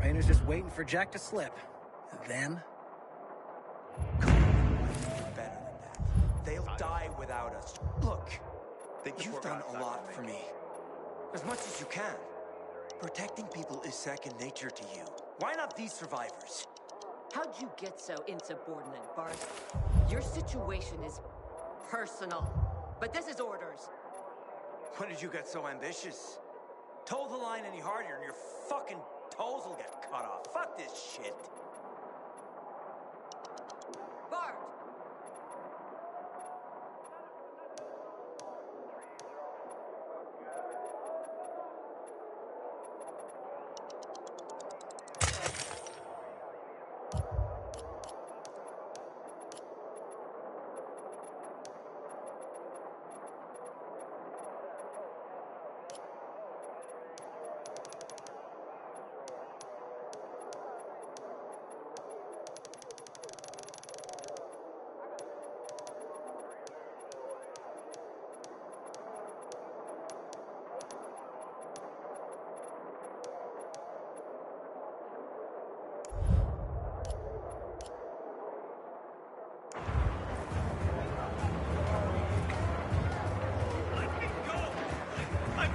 Raynor's just waiting for Jack to slip. Then... Better than that. They'll die without us. Look, you've done a lot for me. As much as you can. Protecting people is second nature to you. Why not these survivors? How'd you get so insubordinate, Bart? Your situation is personal. But this is orders. When did you get so ambitious? Toe the line any harder and your fucking toes will get cut off. Fuck this shit. Bart!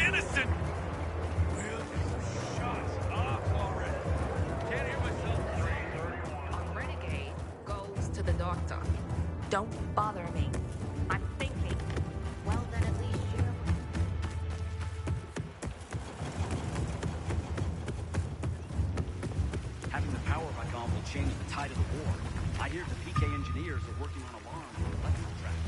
Innocent! Will you shut up already? Can't hear myself breathe. A renegade goes to the doctor. Don't bother me. I'm thinking. Well, then at least you... Having the power of Agam will change the tide of the war. I hear the PK engineers are working on alarms for electrical traffic.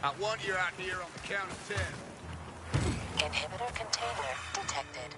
I want you out here on the count of 10. Inhibitor container detected.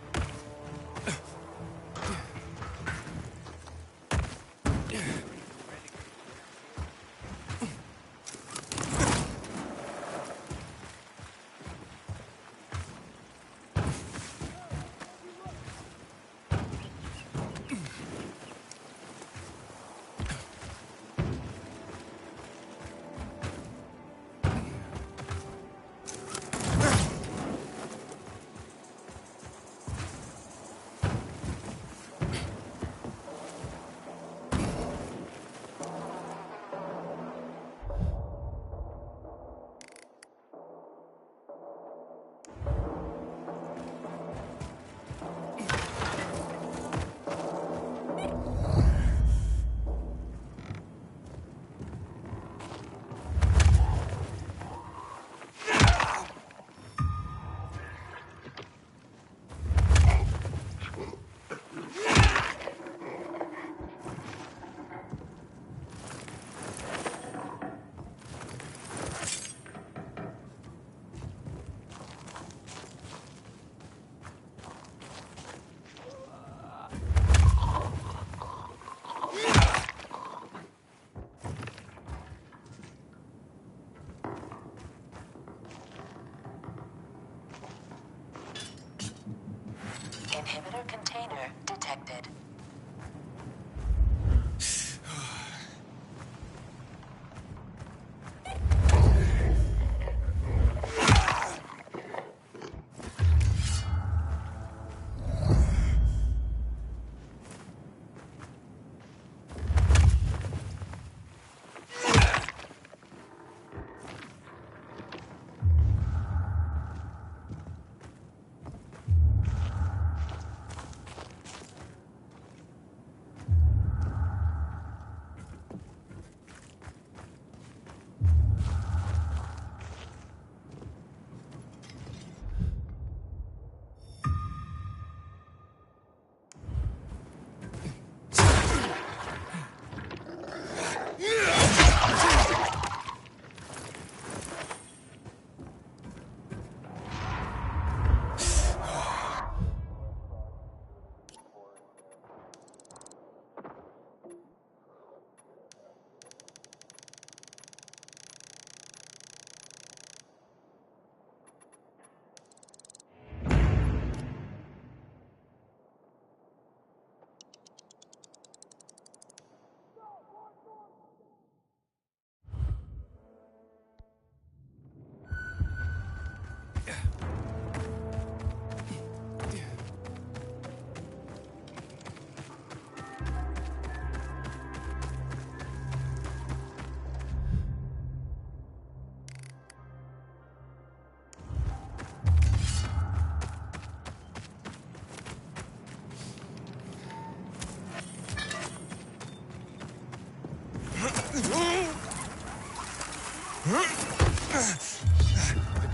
The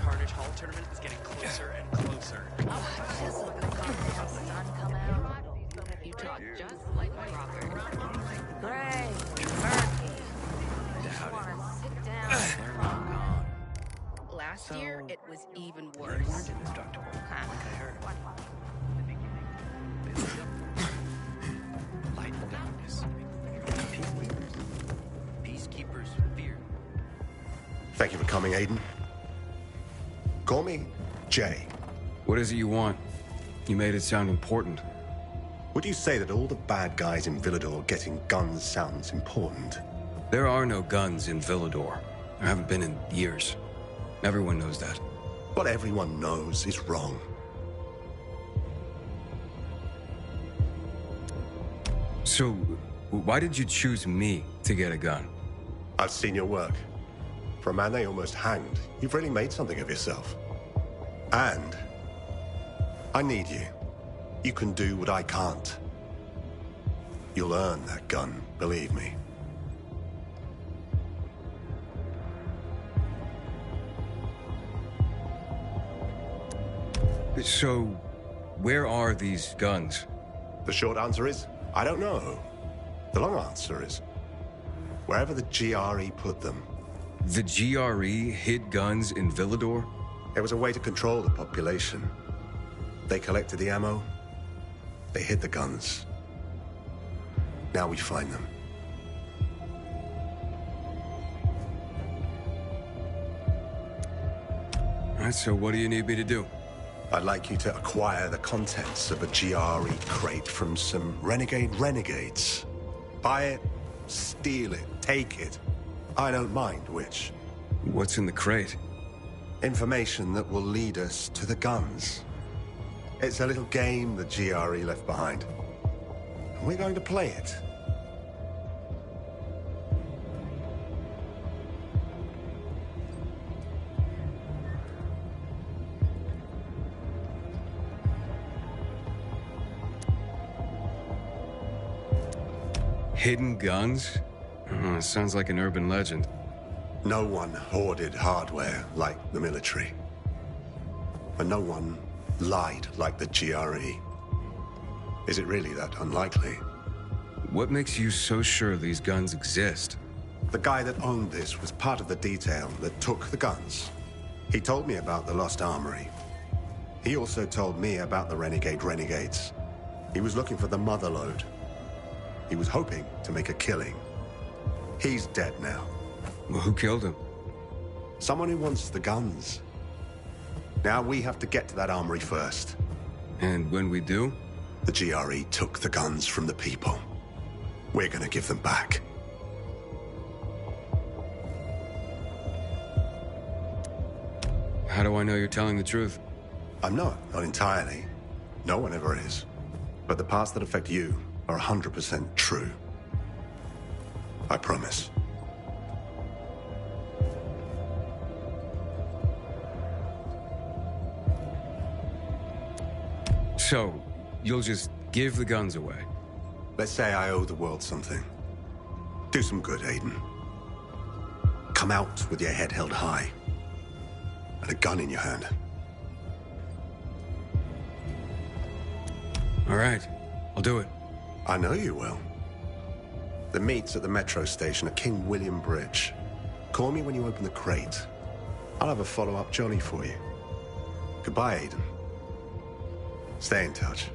Carnage Hall tournament is getting closer and closer. Just look at the goddamn sun come out. You talk just like Robert. Great. Murphy. You wanna sit down? Last year, it was even worse. Indestructible, like I heard. Light and darkness. Peacekeepers. Peacekeepers fear. Thank you for coming, Aiden. Call me Jay. What is it you want? You made it sound important. Would you say that all the bad guys in Villador getting guns sounds important? There are no guns in Villador. There haven't been in years. Everyone knows that. What everyone knows is wrong. So, why did you choose me to get a gun? I've seen your work. For a man they almost hanged, you've really made something of yourself. And I need you. You can do what I can't. You'll earn that gun, believe me. So, where are these guns? The short answer is, I don't know. The long answer is, wherever the GRE put them. The GRE hid guns in Villador? It was a way to control the population. They collected the ammo. They hid the guns. Now we find them. Alright, so what do you need me to do? I'd like you to acquire the contents of a GRE crate from some renegades. Buy it, steal it, take it. I don't mind which. What's in the crate? Information that will lead us to the guns. It's a little game the GRE left behind. And we're going to play it. Hidden guns? Sounds like an urban legend. No one hoarded hardware like the military. And no one lied like the GRE. Is it really that unlikely? What makes you so sure these guns exist? The guy that owned this was part of the detail that took the guns. He told me about the Lost Armory. He also told me about the renegades. He was looking for the Motherlode. He was hoping to make a killing. He's dead now. Well, who killed him? Someone who wants the guns. Now we have to get to that armory first. And when we do? The GRE took the guns from the people. We're gonna give them back. How do I know you're telling the truth? I'm not entirely. No one ever is. But the parts that affect you are 100% true. I promise. So, you'll just give the guns away? Let's say I owe the world something. Do some good, Aiden. Come out with your head held high. And a gun in your hand. All right, I'll do it. I know you will. The meet's at the metro station at King William Bridge. Call me when you open the crate. I'll have a follow-up jolly for you. Goodbye, Aiden. Stay in touch.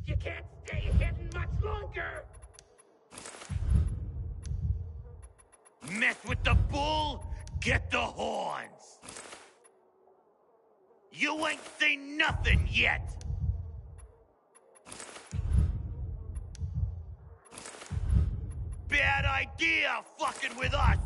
You can't stay hidden much longer! Mess with the bull, get the horns! You ain't seen nothing yet! Bad idea, fucking with us!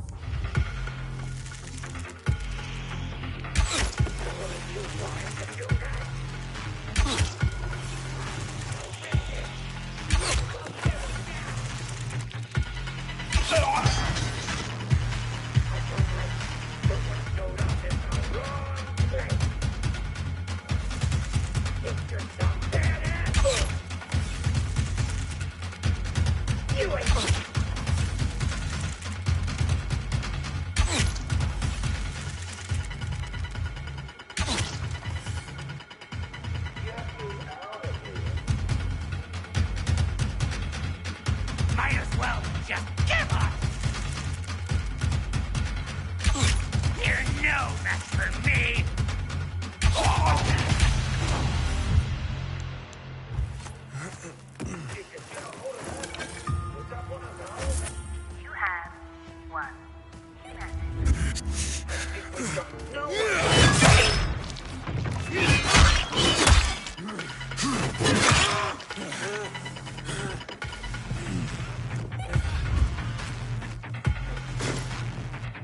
Might as well just give up! You're no match for me! You have one.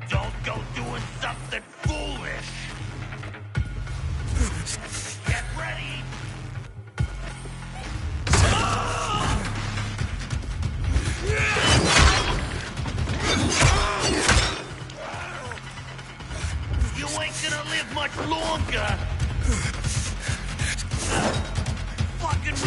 Don't go doing something foolish! Get ready! You ain't gonna live much longer! Fucking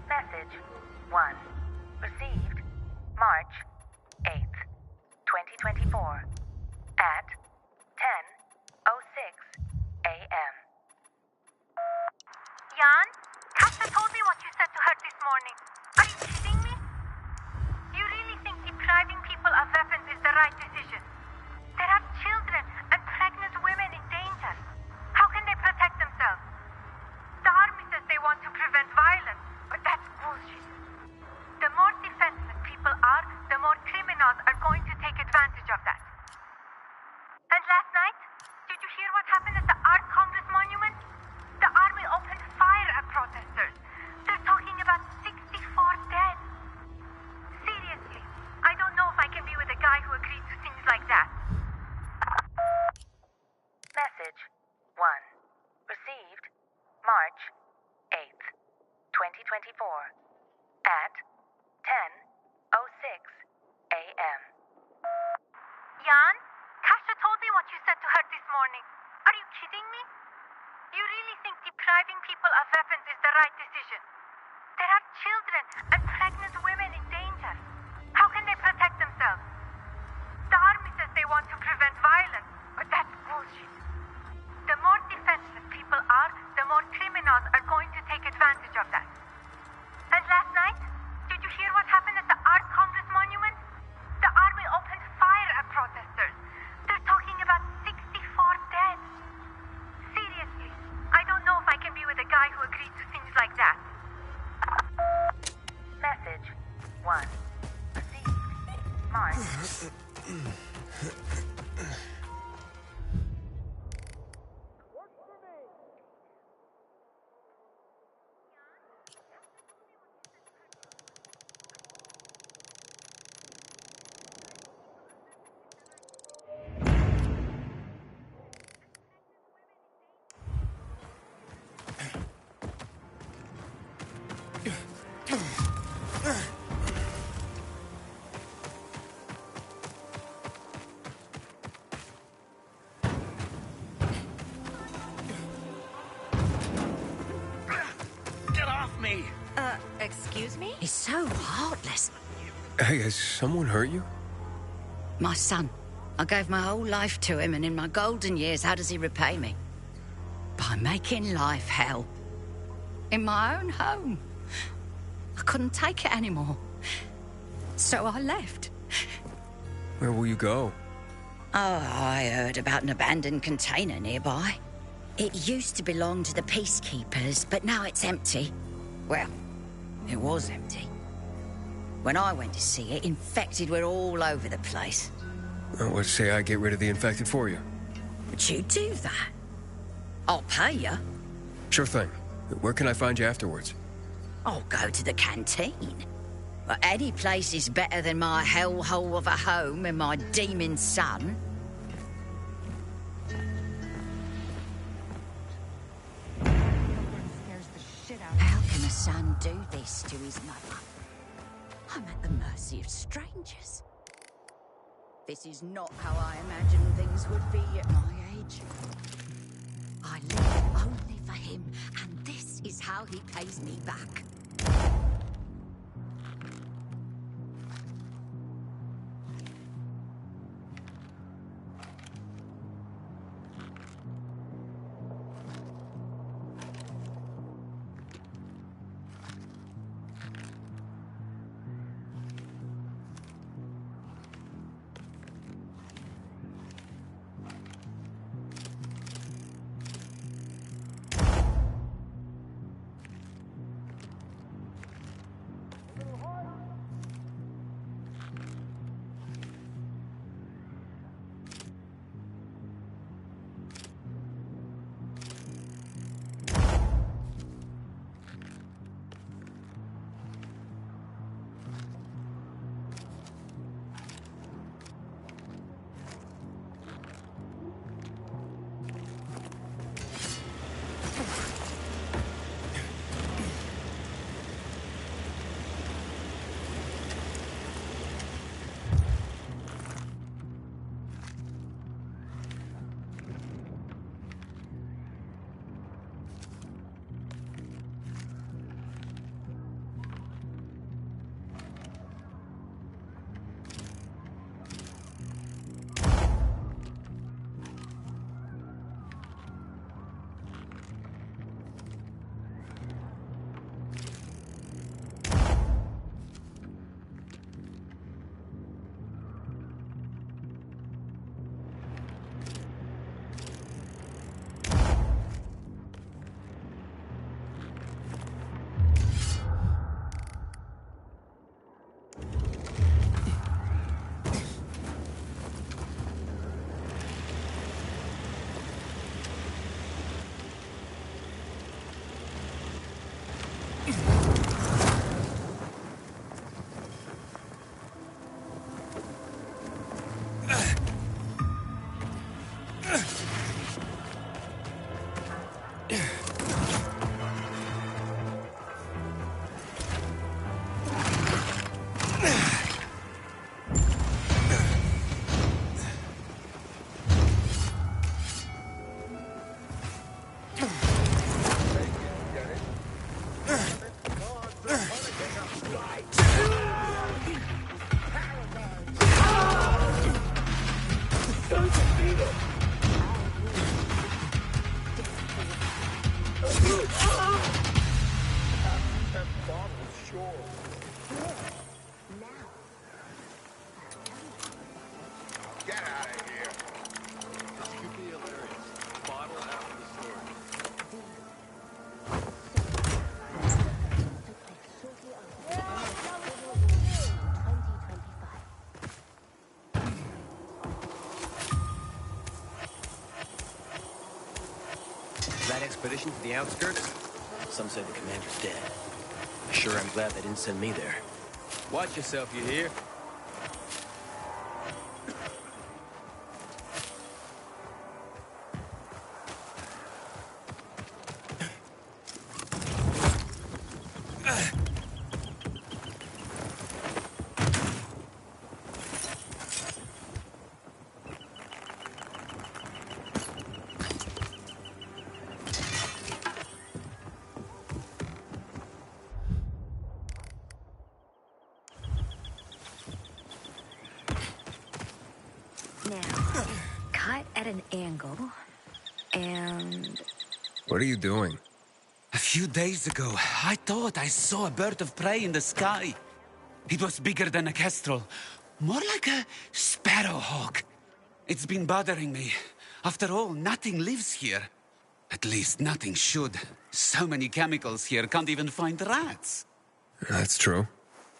Message 1. Received March 8th, 2024 at 10:06 a.m. Jan, Kasha told me what you said to her this morning. Are you kidding me? You really think depriving people of weapons is the right decision? There are children and pregnant women in danger. How can they protect themselves? The army says they want to prevent violence, but that's bullshit. The more defenseless people are, the more criminals are going to take advantage of that. And last night, did you hear what happened at the Art Congress Monument? The army opened fire at protesters. They're talking about 64 dead. Seriously, I don't know if I can be with a guy who agreed to things like that. Message 1. Received March 8th, 2024 at 10:06 a.m. Jan, Kasha told me what you said to her this morning. Are you kidding me? You really think depriving people of weapons is the right decision? There are children and pregnant women in danger. How can they protect themselves? The army says they want to prevent violence, but that's bullshit. The more defenseless people are, the more criminals are going to take advantage of that. And last night, did you hear what happened at the Art Congress Monument? The army opened fire at protesters. They're talking about 64 dead. Seriously, I don't know if I can be with a guy who agreed to things like that. Message 1. Received March Excuse me? He's so heartless. Hey, has someone hurt you? My son. I gave my whole life to him, and in my golden years, how does he repay me? By making life hell. In my own home. I couldn't take it anymore. So I left. Where will you go? Oh, I heard about an abandoned container nearby. It used to belong to the peacekeepers, but now it's empty. Well, it was empty. When I went to see it, infected were all over the place. Let's say I get rid of the infected for you. Would you do that? I'll pay you. Sure thing. Where can I find you afterwards? I'll go to the canteen. But any place is better than my hellhole of a home and my demon son. How can a son do this to his mother? I'm at the mercy of strangers. This is not how I imagined things would be at my age. I live only for him, and this is how he pays me back. expedition to the outskirts? Some say the commander's dead. Sure, I'm glad they didn't send me there. Watch yourself, you hear? Now, cut at an angle, and... What are you doing? A few days ago, I thought I saw a bird of prey in the sky. It was bigger than a kestrel, more like a sparrowhawk. It's been bothering me. After all, nothing lives here. At least nothing should. So many chemicals here, can't even find rats. That's true.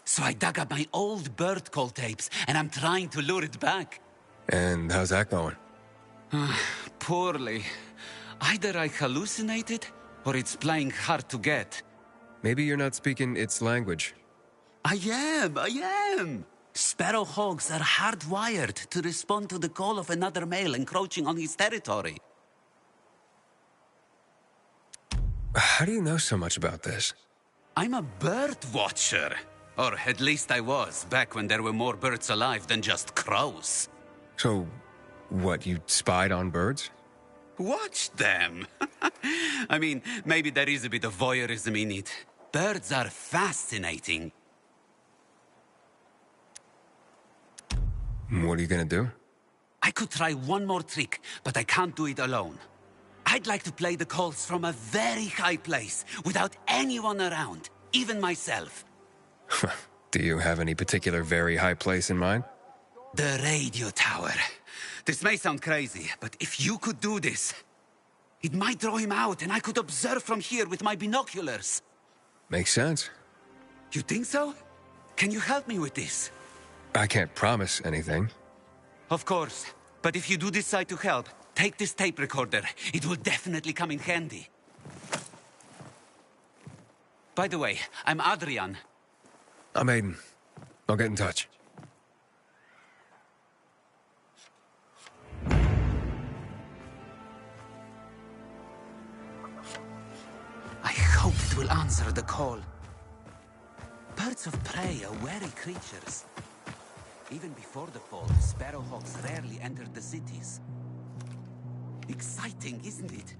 So I dug up my old bird call tapes, and I'm trying to lure it back. And how's that going? Poorly. Either I hallucinated, or it's playing hard to get. Maybe you're not speaking its language. I am! Sparrowhawks are hardwired to respond to the call of another male encroaching on his territory. How do you know so much about this? I'm a bird watcher. Or at least I was, back when there were more birds alive than just crows. So, what, you spied on birds? Watch them! I mean, maybe there is a bit of voyeurism in it. Birds are fascinating. What are you gonna do? I could try one more trick, but I can't do it alone. I'd like to play the calls from a very high place, without anyone around, even myself. Do you have any particular very high place in mind? The radio tower. This may sound crazy, but if you could do this, it might draw him out and I could observe from here with my binoculars. Makes sense. You think so? Can you help me with this? I can't promise anything. Of course, but if you do decide to help, take this tape recorder. It will definitely come in handy. By the way, I'm Adrian. I'm Aiden. I'll get in touch. I hope it will answer the call. Birds of prey are wary creatures. Even before the fall, sparrowhawks rarely entered the cities. Exciting, isn't it?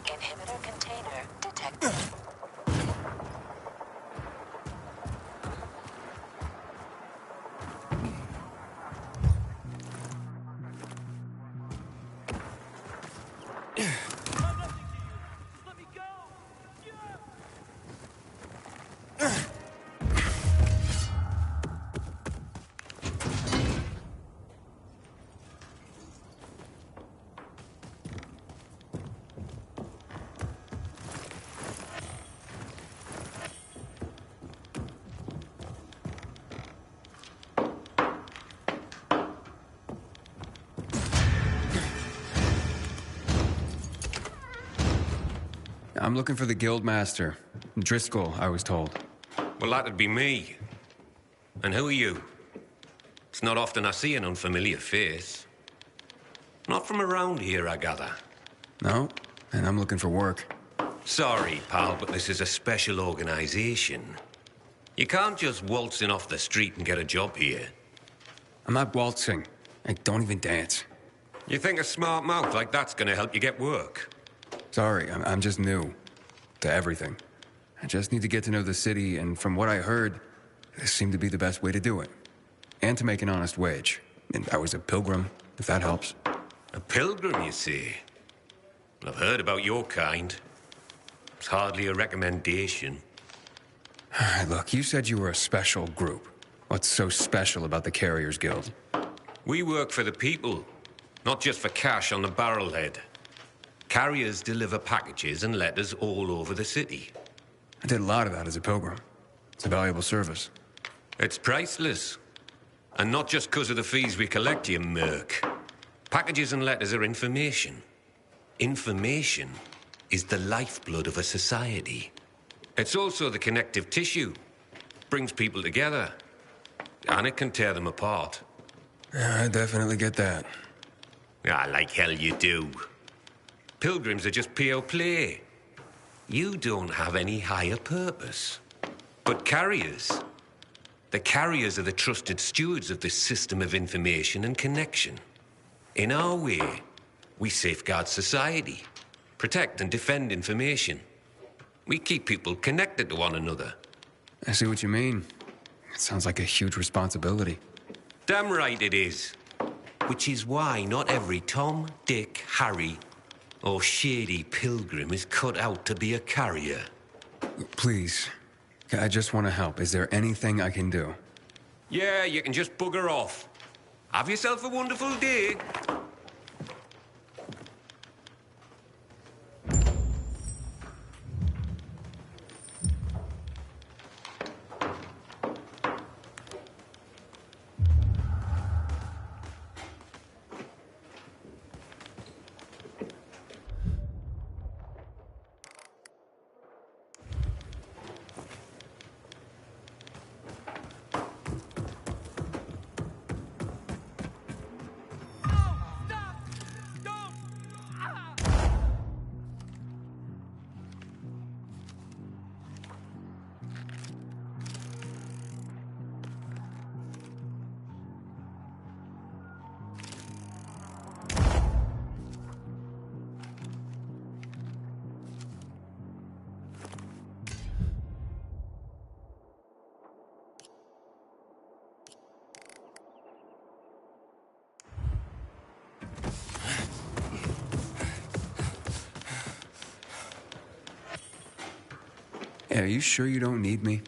Inhibitor container detected. I'm looking for the Guildmaster. Driscoll, I was told. Well, that'd be me. And who are you? It's not often I see an unfamiliar face. Not from around here, I gather. No, and I'm looking for work. Sorry, pal, but this is a special organization. You can't just waltz in off the street and get a job here. I'm not waltzing. I don't even dance. You think a smart mouth like that's gonna help you get work? Sorry, I'm just new to everything. I just need to get to know the city, and from what I heard, this seemed to be the best way to do it. And to make an honest wage. And I was a pilgrim, if that helps. A pilgrim, you say? Well, I've heard about your kind. It's hardly a recommendation. Look, you said you were a special group. What's so special about the Carriers Guild? We work for the people, not just for cash on the barrelhead. Carriers deliver packages and letters all over the city. I did a lot of that as a pilgrim. It's a valuable service. It's priceless. And not just because of the fees we collect, you merc. Packages and letters are information. Information is the lifeblood of a society. It's also the connective tissue. Brings people together. And it can tear them apart. Yeah, I definitely get that. Ah, like hell you do. Pilgrims are just pure play. You don't have any higher purpose. But carriers... The carriers are the trusted stewards of this system of information and connection. In our way, we safeguard society, protect and defend information. We keep people connected to one another. I see what you mean. It sounds like a huge responsibility. Damn right it is. Which is why not every Tom, Dick, Harry, or shady pilgrim is cut out to be a carrier. Please. I just want to help. Is there anything I can do? Yeah, you can just bugger off. Have yourself a wonderful day. Hey, are you sure you don't need me?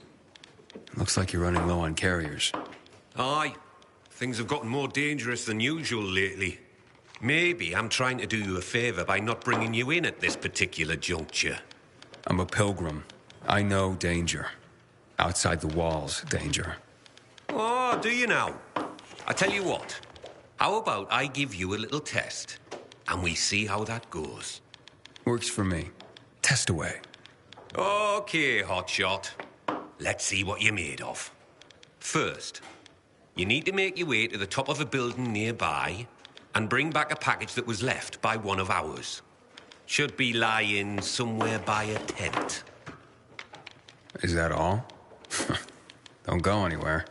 Looks like you're running low on carriers. Aye. Things have gotten more dangerous than usual lately. Maybe I'm trying to do you a favor by not bringing you in at this particular juncture. I'm a pilgrim. I know danger. Outside the walls, danger. Oh, do you now? I tell you what. How about I give you a little test, and we see how that goes? Works for me. Test away. Okay, hotshot. Let's see what you're made of. First, you need to make your way to the top of a building nearby and bring back a package that was left by one of ours. Should be lying somewhere by a tent. Is that all? Don't go anywhere.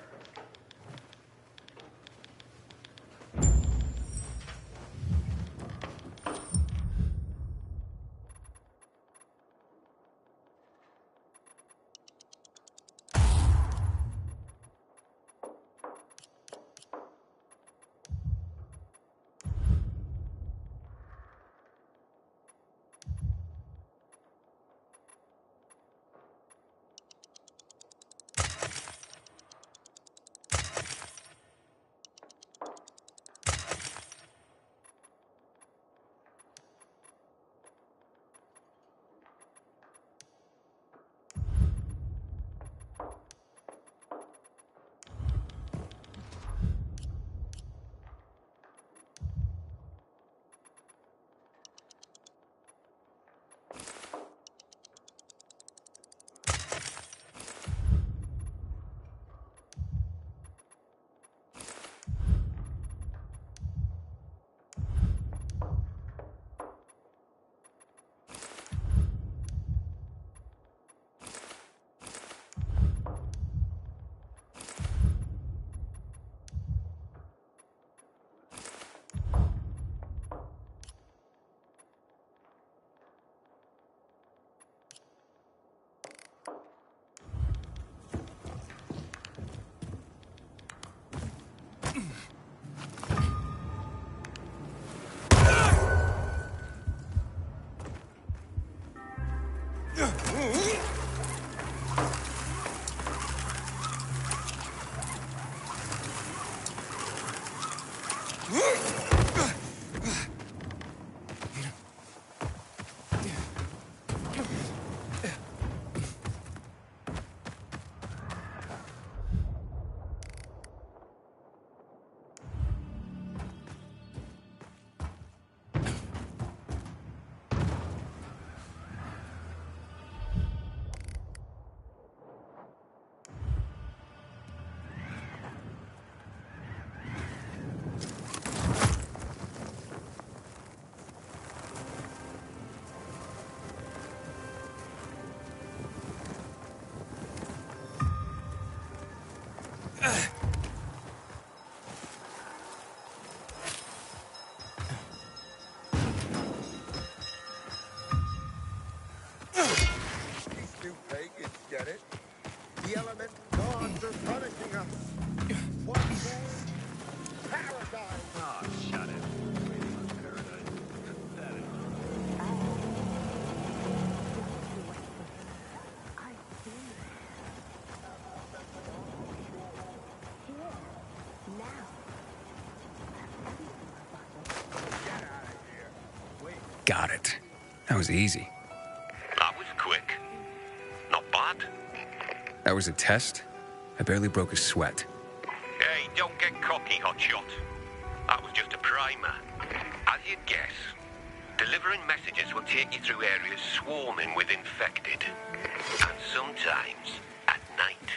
Get it? The element gods are punishing us. What for? Paradise. Oh, shut it. Got it. That was easy. That was quick. Not bad. That was a test? I barely broke a sweat. Hey, don't get cocky, hotshot. That was just a primer. As you'd guess, delivering messages will take you through areas swarming with infected. And sometimes at night.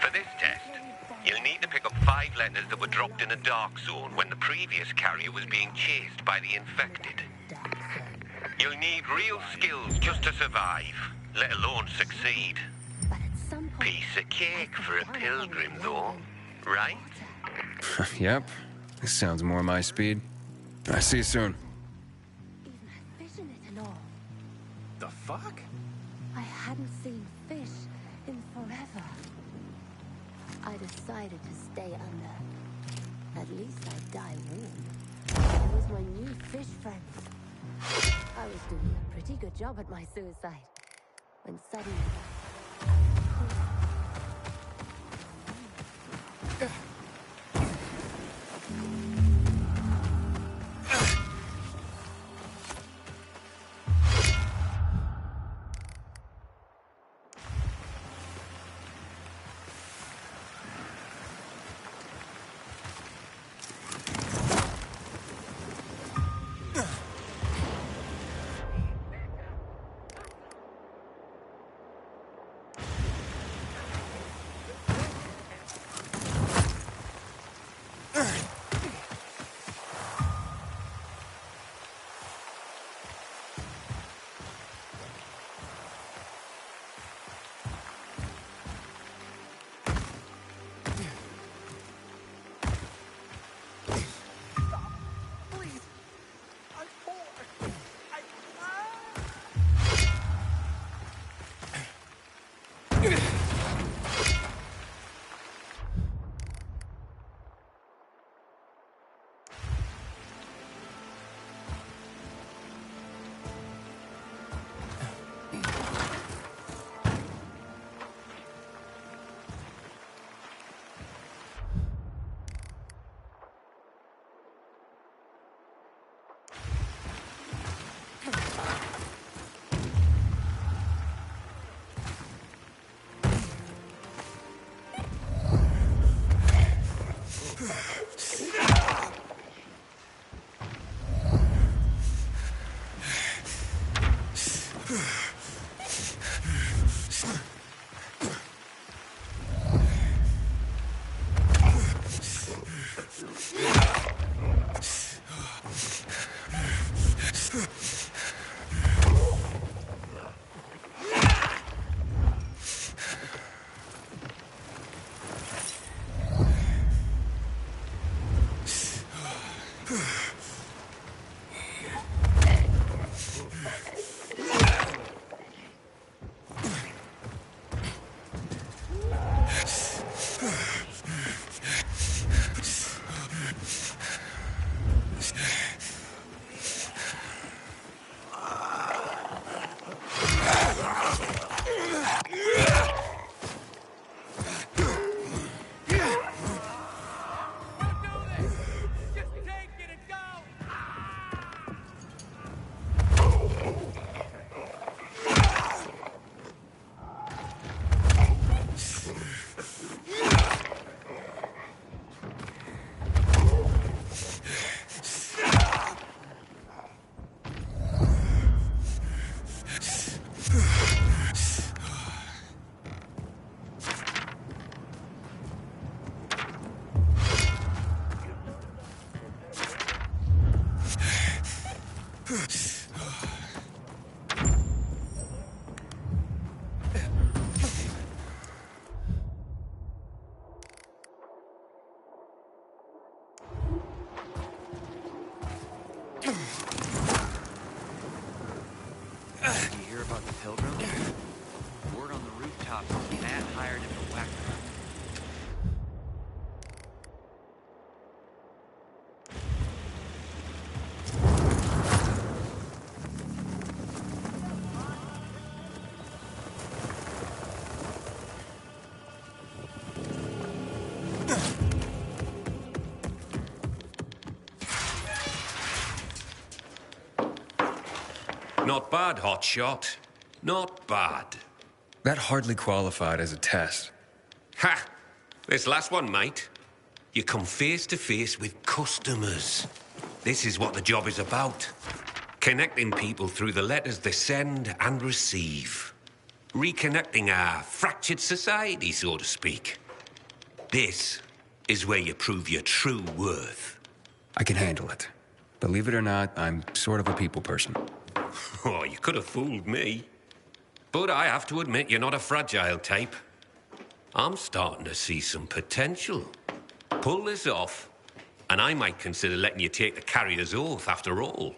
For this test, you'll need to pick up 5 letters that were dropped in a dark zone when the previous carrier was being chased by the infected. You'll need real skills just to survive, let alone succeed. Piece of cake for a pilgrim, though, right? Yep. This sounds more my speed. I'll see you soon. Fish in it and all. The fuck? I hadn't seen fish in forever. I decided to stay under. At least I'd die warm. It was my new fish friends. I was doing a pretty good job at my suicide. When suddenly... You hear about the Pilgrim? Word on the rooftops, Matt hired him to whack them. Not bad, hotshot. Not bad. That hardly qualified as a test. Ha! This last one, mate. You come face to face with customers. This is what the job is about. Connecting people through the letters they send and receive. Reconnecting our fractured society, so to speak. This is where you prove your true worth. I can handle it. Believe it or not, I'm sort of a people person. Oh, you could have fooled me. But I have to admit, you're not a fragile type. I'm starting to see some potential. Pull this off, and I might consider letting you take the carrier's oath after all.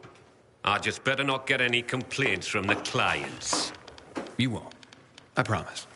I just better not get any complaints from the clients. You won't. I promise.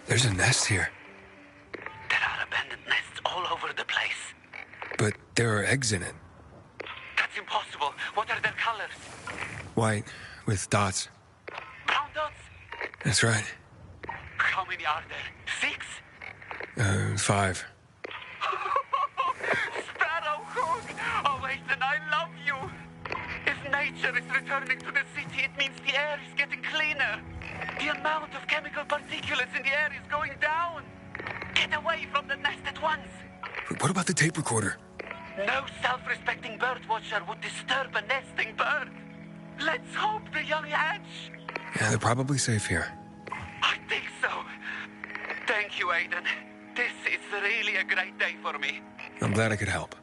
There's a nest here. There are abandoned nests all over the place. But there are eggs in it. That's impossible. What are their colors? White, with dots. Brown dots? That's right. How many are there? 6? 5. Sparrowhawk! Oh, Aiden, I love you! If nature is returning to the city, it means the air is getting cleaner. The amount of chemical particulates in the air is going down. Get away from the nest at once. What about the tape recorder? No self-respecting bird watcher would disturb a nesting bird. Let's hope the young hatch. Yeah, they're probably safe here. I think so. Thank you, Aiden. This is really a great day for me. I'm glad I could help.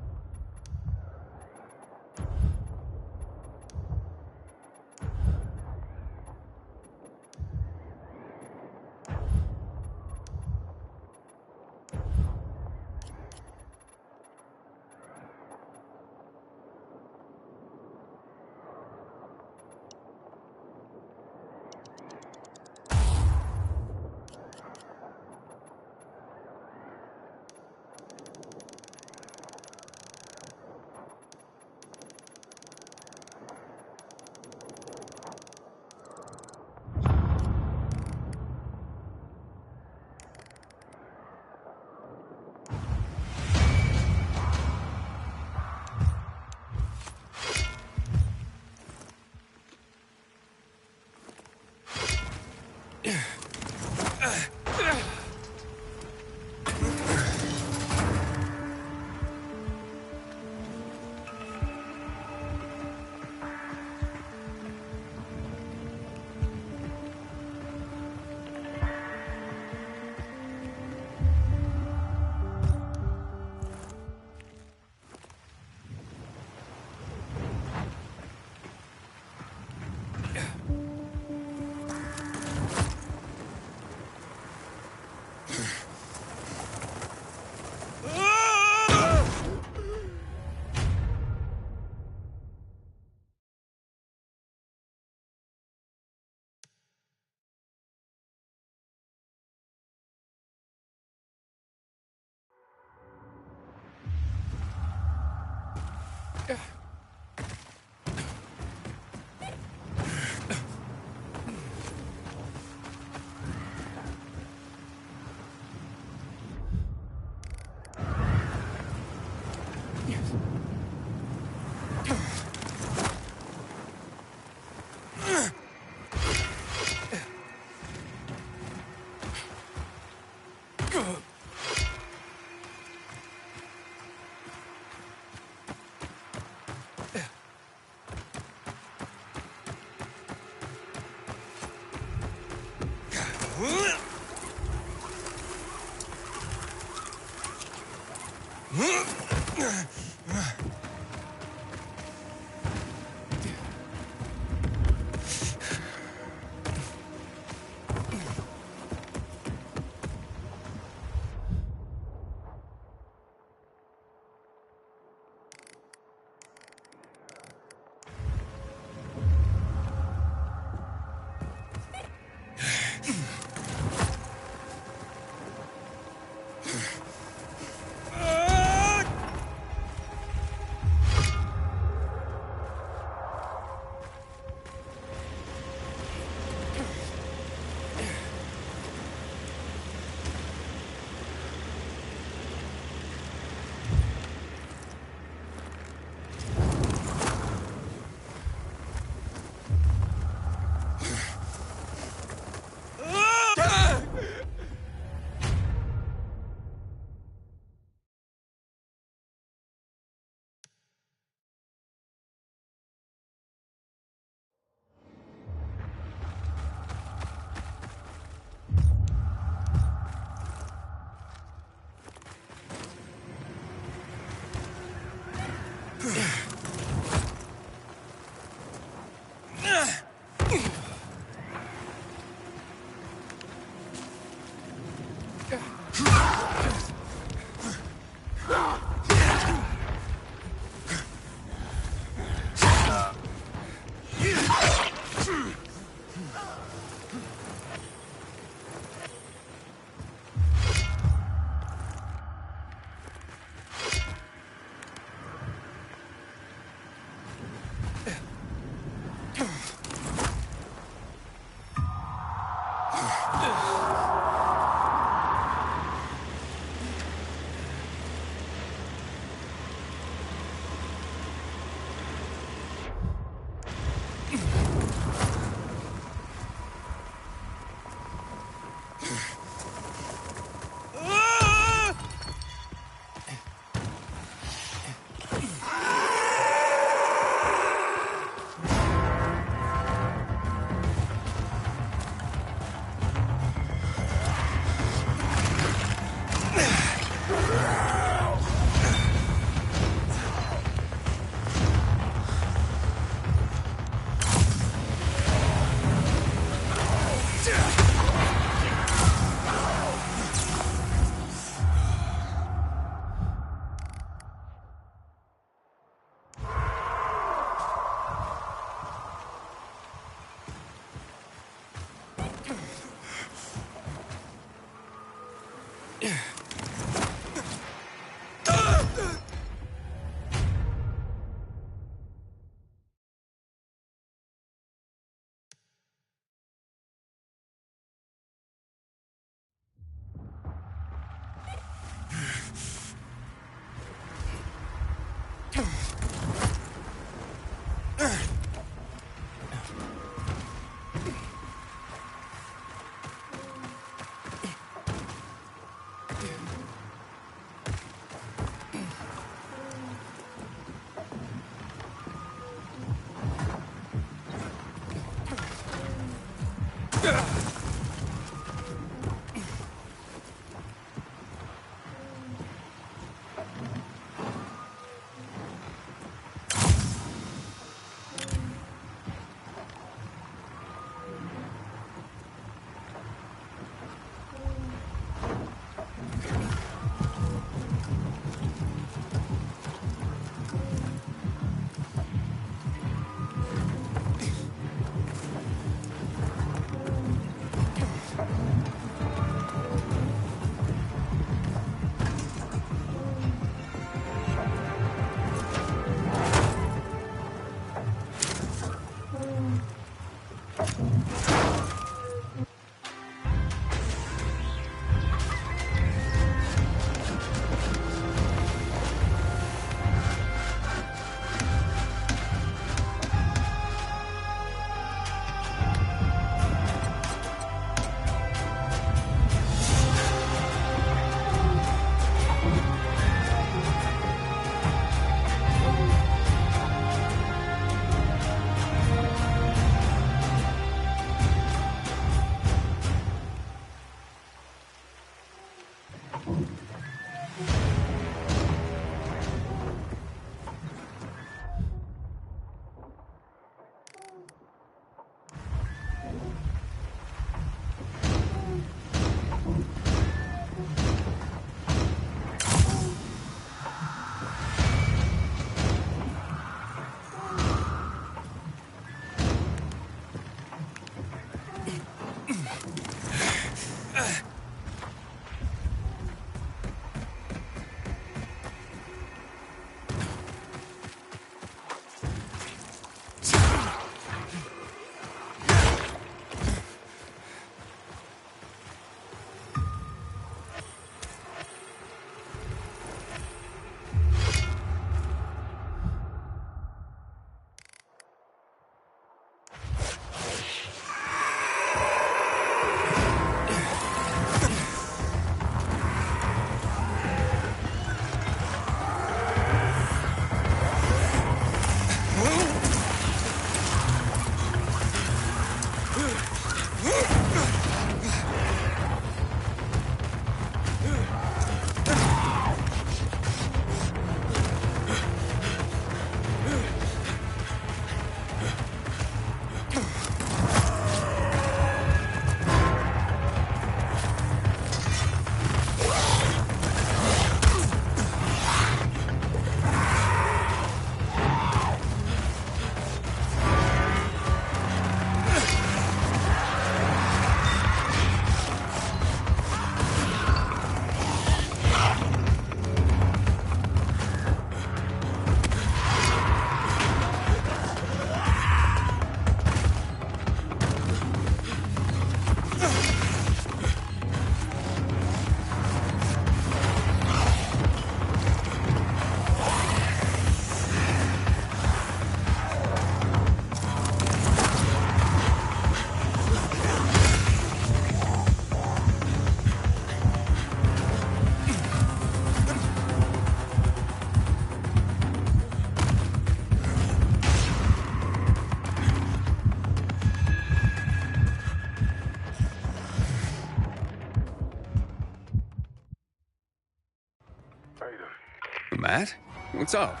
Matt? What's up?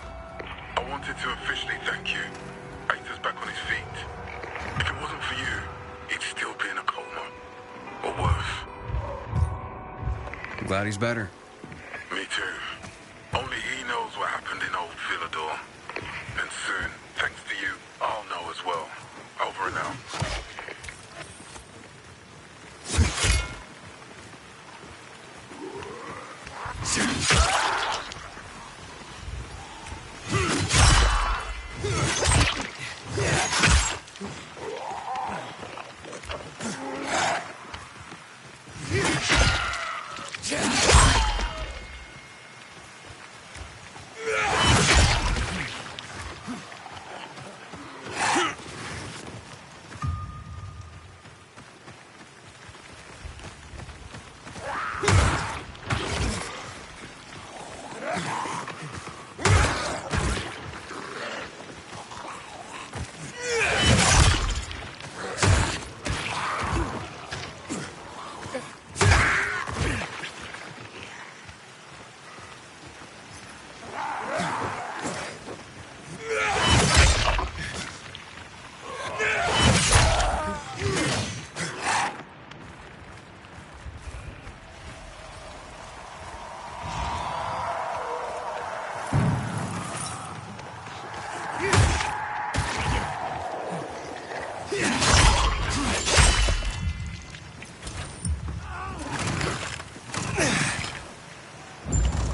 I wanted to officially thank you. Aether's back on his feet. If it wasn't for you, he'd still be in a coma. Or worse. I'm glad he's better. Me too. Only he knows what happened in old Villador. And soon, thanks to you, I'll know as well. Over and out.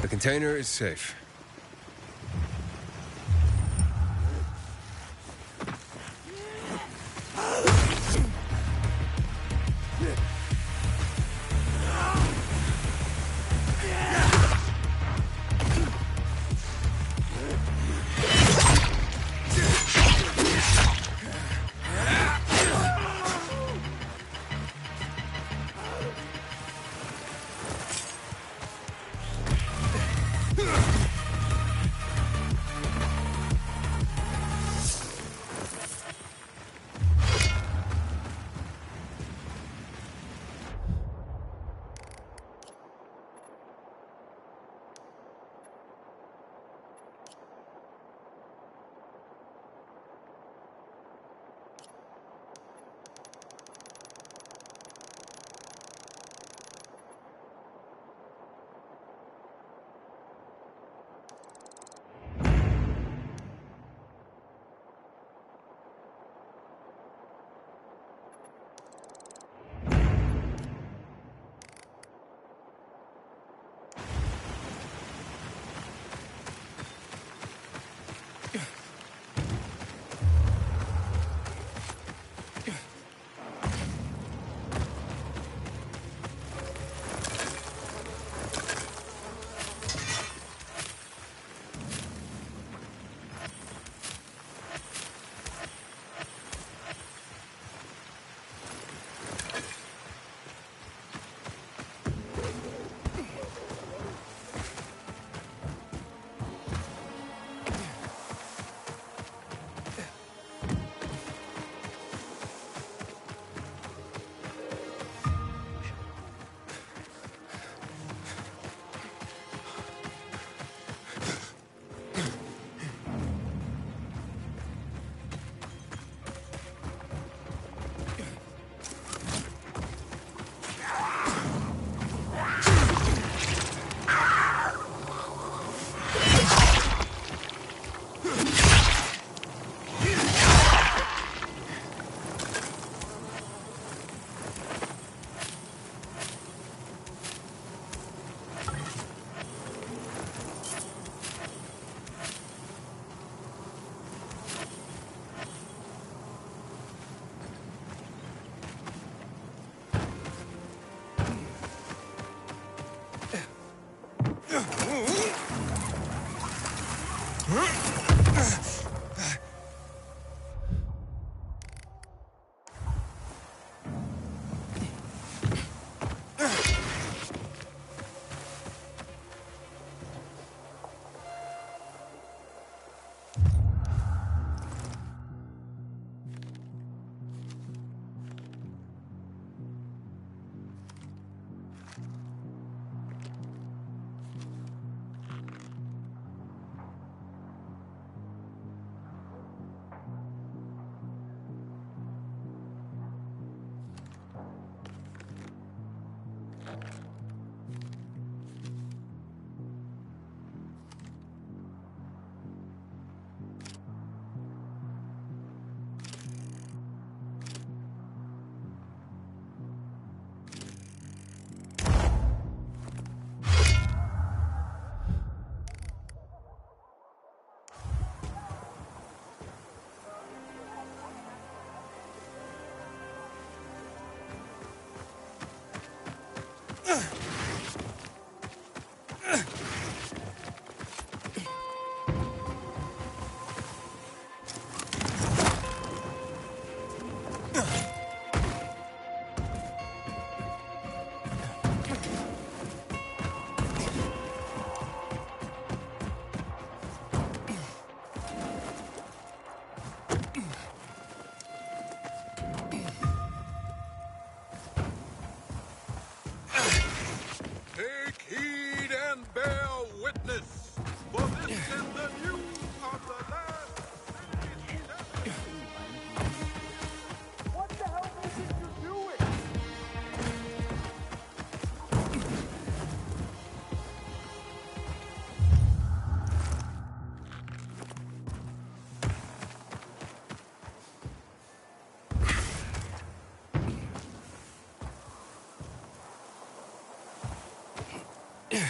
The container is safe. You're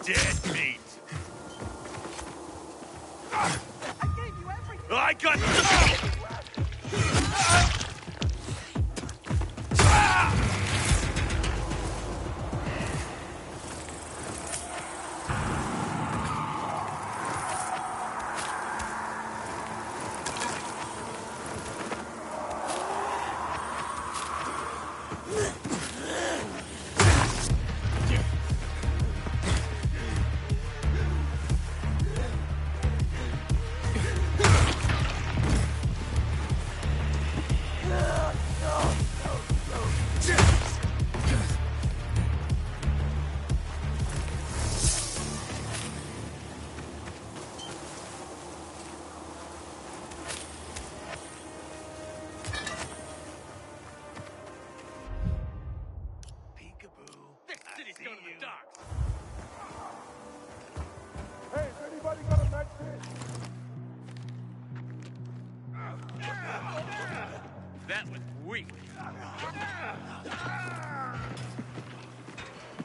dead meat. I got. Hey, has anybody got a med kit? That was weak.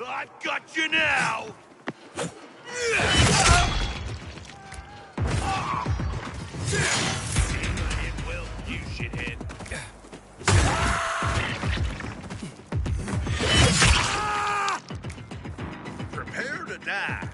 I've got you now! It will, you shithead. Prepare to die.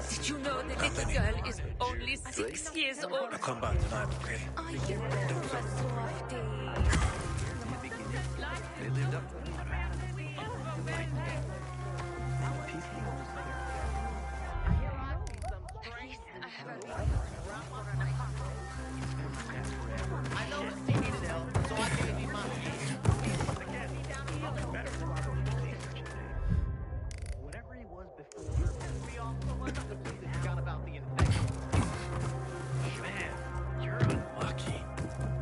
Did you know that little girl is only 6 years old? I'll come back tonight, okay? Are you softy? They lived up to the I know the city still, so I gave you money. Whatever he was before, we all completely forgot about the infection. Man, you're unlucky.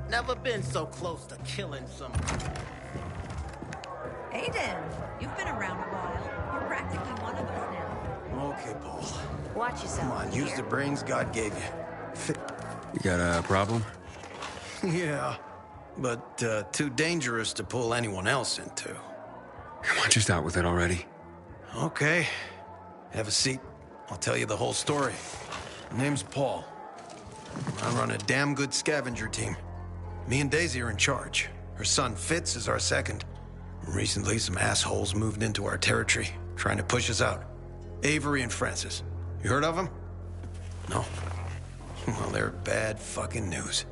Never been so close to killing someone. Aiden, you've been around a while. You're practically one of us now. Okay, Paul. Watch yourself. Come on, use the brains God gave you. You got a problem? Yeah, but too dangerous to pull anyone else into. Come on, just out with it already. Okay. Have a seat. I'll tell you the whole story. My name's Paul. I run a damn good scavenger team. Me and Daisy are in charge. Her son Fitz is our second. Recently, some assholes moved into our territory, trying to push us out. Avery and Francis. You heard of them? No? Well, they're bad fucking news.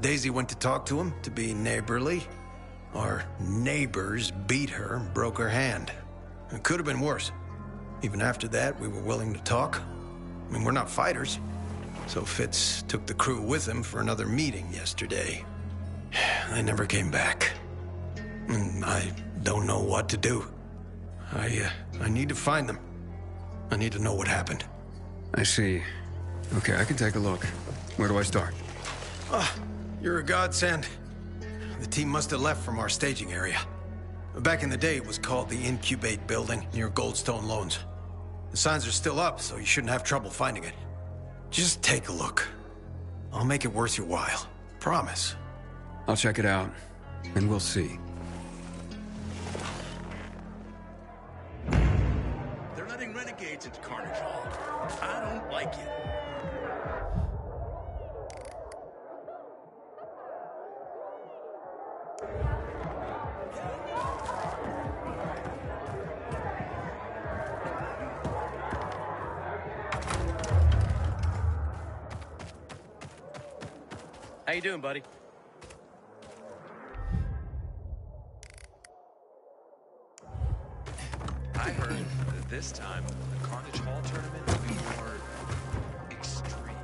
Daisy went to talk to him to be neighborly. Our neighbors beat her and broke her hand. It could have been worse. Even after that, we were willing to talk. I mean, we're not fighters. So Fitz took the crew with him for another meeting yesterday. They never came back. And I don't know what to do. I need to find them. I need to know what happened. I see. Okay, I can take a look. Where do I start? You're a godsend. The team must have left from our staging area. Back in the day, it was called the Incubate Building near Goldstone Loans. The signs are still up, so you shouldn't have trouble finding it. Just take a look. I'll make it worth your while. Promise. I'll check it out, and we'll see. They're letting renegades into Carnage Hall. I don't like it. How you doing, buddy? I heard that this time the Carnage Hall tournament will be more extreme.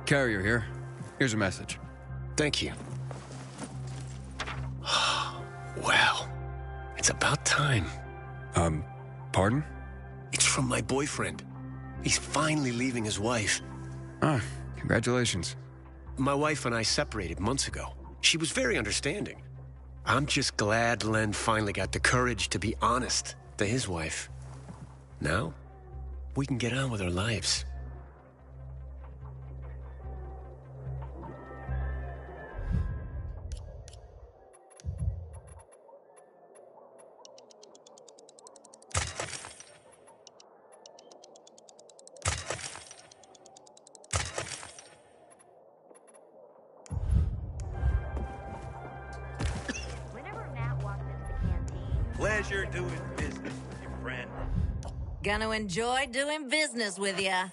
Carrier here. Here's a message. Thank you. Well, it's about time. Pardon? It's from my boyfriend. He's finally leaving his wife. Ah, congratulations. My wife and I separated months ago. She was very understanding. I'm just glad Len finally got the courage to be honest to his wife. Now, we can get on with our lives. Pleasure doing business with you, friend. Gonna enjoy doing business with ya.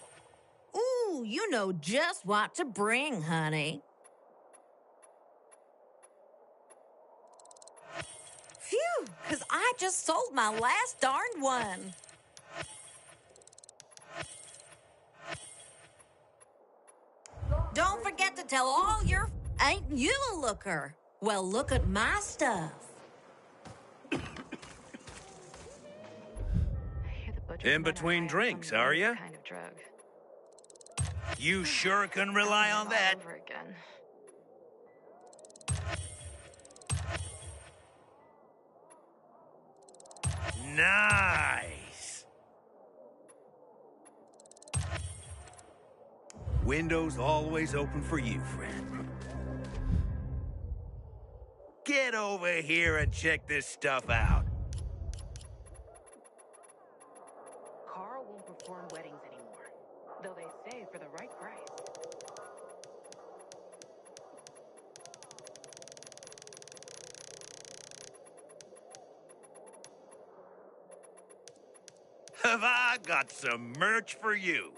Ooh, you know just what to bring, honey. Phew, 'cause I just sold my last darned one. Don't forget to tell all your... Ain't you a looker? Well, look at my stuff. In between drinks, are you? Kind of drug. You sure can rely on that. Over again. Nice. Windows always open for you, friend. Get over here and check this stuff out. Carl won't perform weddings anymore, though they say for the right price. Have I got some merch for you?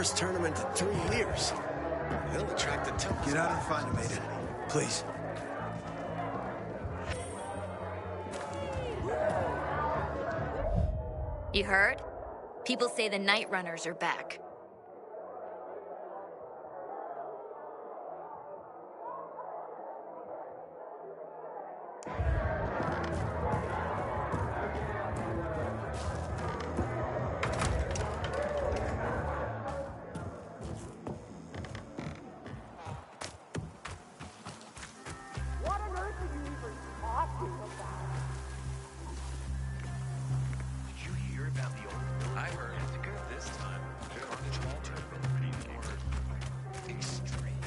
first tournament in 3 years. They'll attract the toughest. Get out and find him, Aiden. Please. You heard? People say the Night Runners are back. What on earth are you even talking about? Did you hear about the old I heard it's good this time. Carnage Hall tournament. Extreme.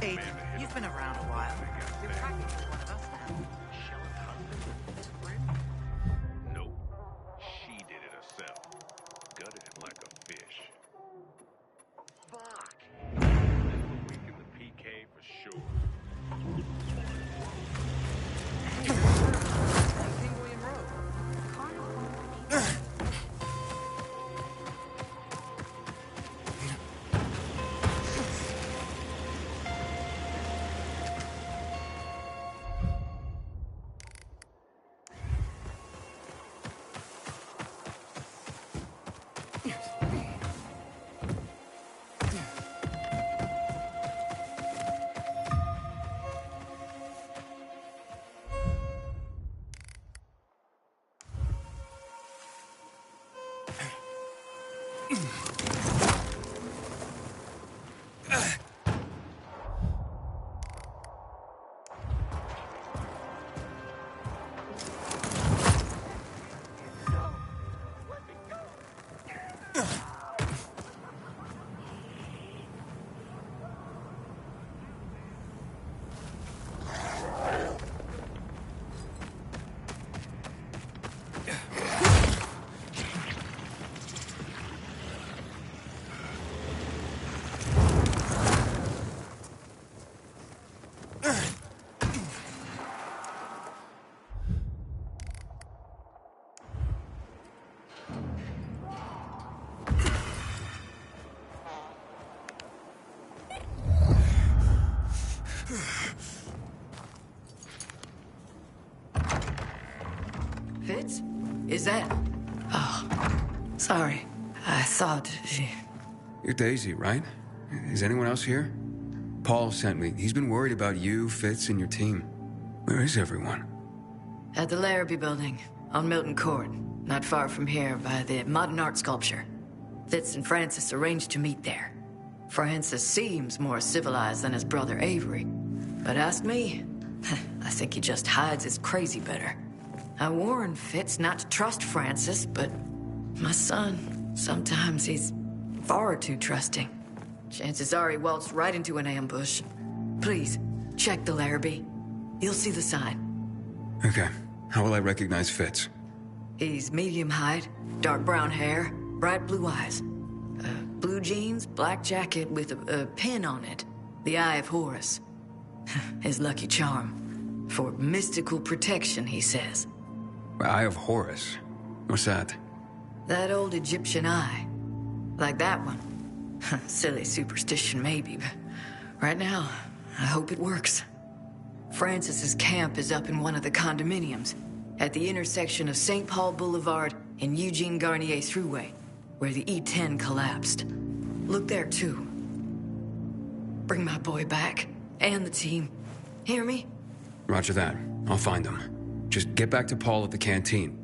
Hey, you've been around a while. You're practically one of us now. No, she did it herself. Gutted him like a fish. Fuck. This will weaken the PK for sure. Penguin Road. Fitz? Is that... Oh, sorry. I thought she... You're Daisy, right? Is anyone else here? Paul sent me. He's been worried about you, Fitz, and your team. Where is everyone? At the Larrabee Building, on Milton Court, not far from here by the modern art sculpture. Fitz and Francis arranged to meet there. Francis seems more civilized than his brother Avery. But ask me, I think he just hides his crazy better. I warned Fitz not to trust Francis, but my son, sometimes he's far too trusting. Chances are he waltzed right into an ambush. Please, check the Larrabee. You'll see the sign. Okay. How will I recognize Fitz? He's medium height, dark brown hair, bright blue eyes. Blue jeans, black jacket with a pin on it. The Eye of Horus. His lucky charm. For mystical protection, he says. Eye of Horus? What's that? That old Egyptian eye. Like that one. Silly superstition, maybe, but right now, I hope it works. Francis's camp is up in one of the condominiums, at the intersection of St. Paul Boulevard and Eugene Garnier Thruway, where the E10 collapsed. Look there, too. Bring my boy back, and the team. Hear me? Roger that. I'll find them. Just get back to Paul at the canteen.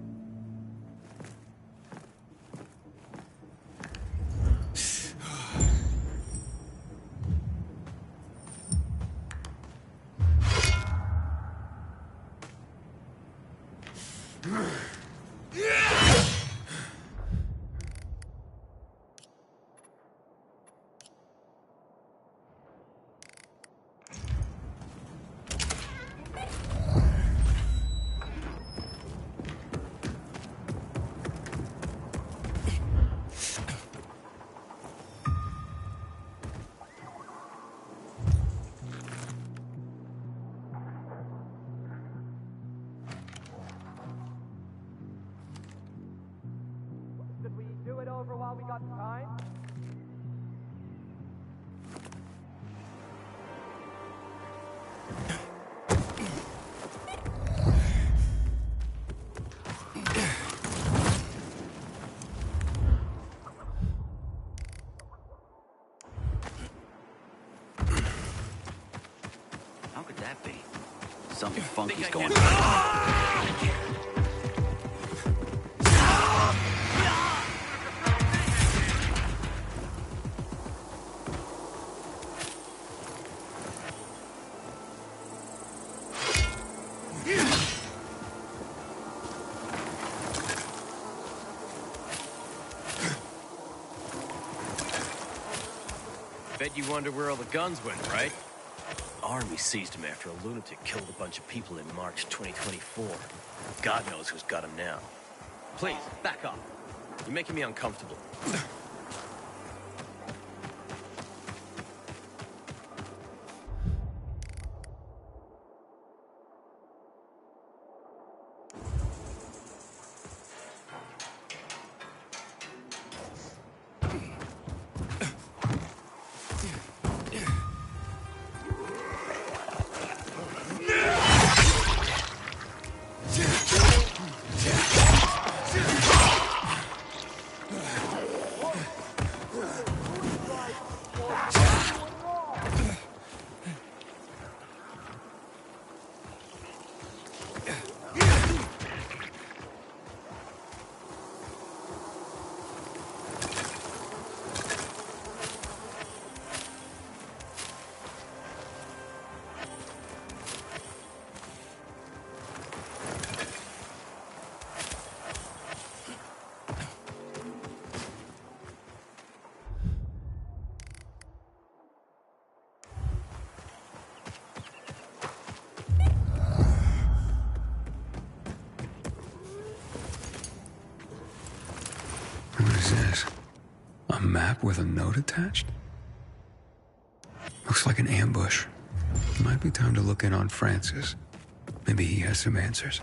that be? Something funky's going Bet you wonder where all the guns went, right? Army seized him after a lunatic killed a bunch of people in March 2024. God knows who's got him now. Please, back up. You're making me uncomfortable. What is this? A map with a note attached? Looks like an ambush. Might be time to look in on Francis. Maybe he has some answers.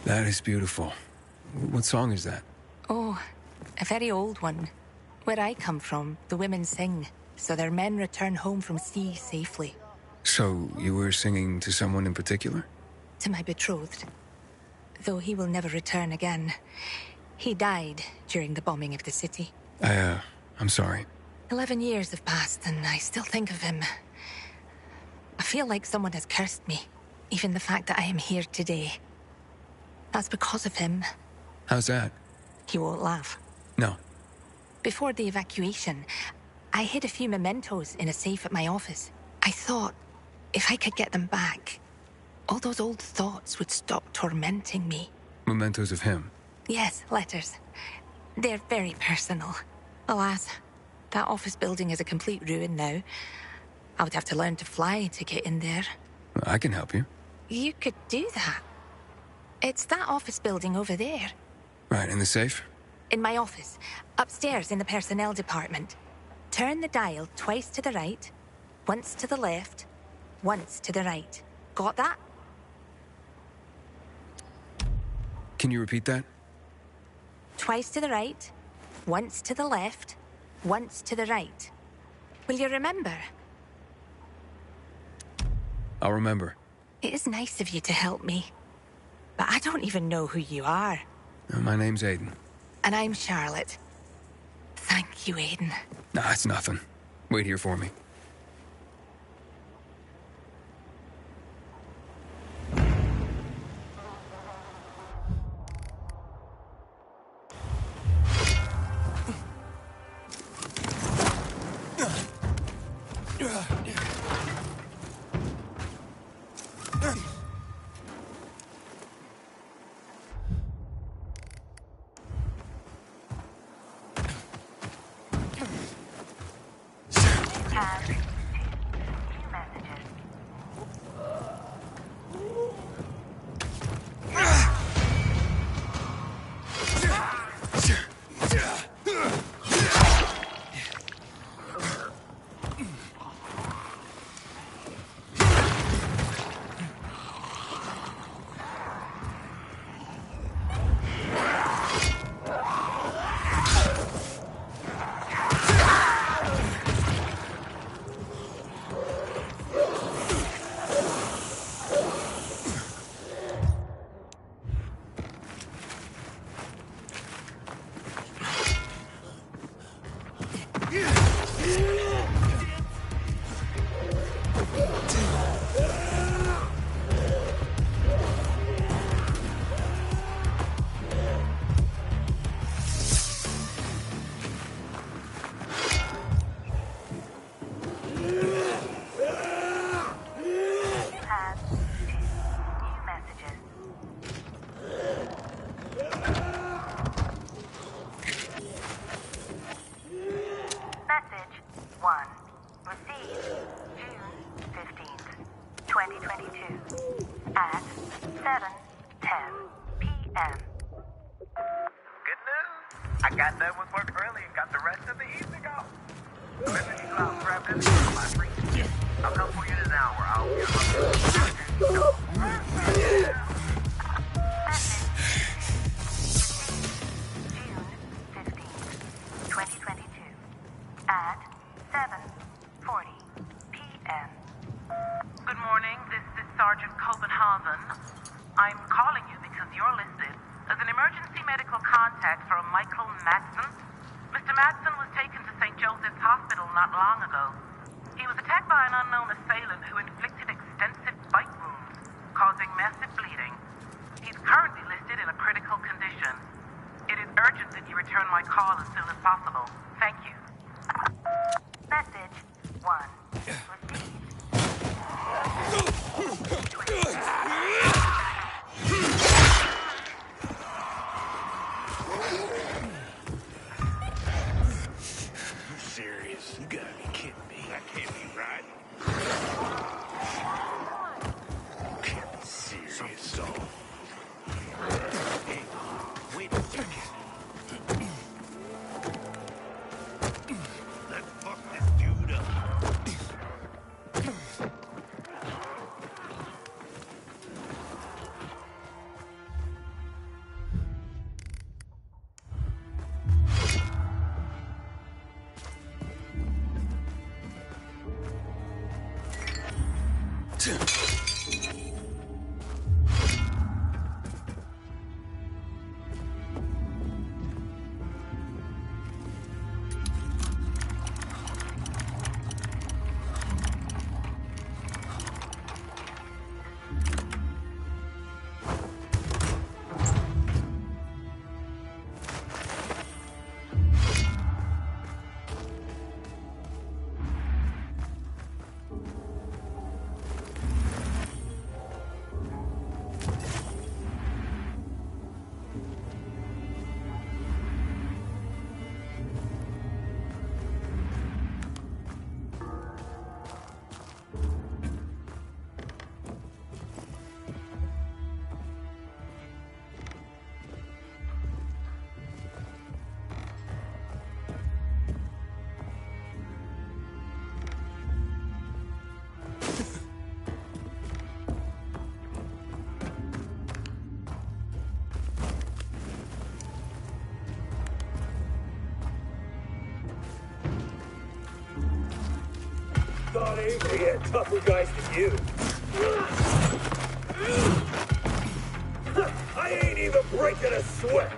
That is beautiful. What song is that? Oh, a very old one. Where I come from, the women sing, so their men return home from sea safely. So, you were singing to someone in particular? To my betrothed. Though he will never return again. He died during the bombing of the city. I'm sorry. 11 years have passed, and I still think of him. I feel like someone has cursed me. Even the fact that I am here today. That's because of him. How's that? He won't laugh. No. Before the evacuation, I hid a few mementos in a safe at my office. I thought, if I could get them back, all those old thoughts would stop tormenting me. Mementos of him? Yes, letters. They're very personal. Alas, that office building is a complete ruin now. I would have to learn to fly to get in there. I can help you. You could do that. It's that office building over there. Right, in the safe? In my office, upstairs in the personnel department. Turn the dial twice to the right, once to the left, once to the right. Got that? Can you repeat that? Twice to the right, once to the left, once to the right. Will you remember? I'll remember. It is nice of you to help me. But I don't even know who you are. My name's Aiden. And I'm Charlotte. Thank you, Aiden. Nah, it's nothing. Wait here for me. 7:10 p.m. Good news. I got done with work early and got the rest of the evening off. Listen, you go out and grab this for my free. I'll come for you in an hour. I'll get at 7:40 p.m. Good morning. This is Sergeant Copenhagen. I'm calling you because you're listed as an emergency medical contact for Michael Madsen. Mr. Madsen was taken to St. Joseph's Hospital not long ago. He was attacked by an unknown assailant who inflicted extensive bite wounds, causing massive bleeding. He's currently listed in a critical condition. It is urgent that you return my call as soon as possible. Thank you. Message 1 You serious? You gotta be kidding me. That can't be right. Can't be serious. So. Hey, wait a second. Let's fuck this dude up. Thought Avery had tougher guys than you. I ain't even breaking a sweat.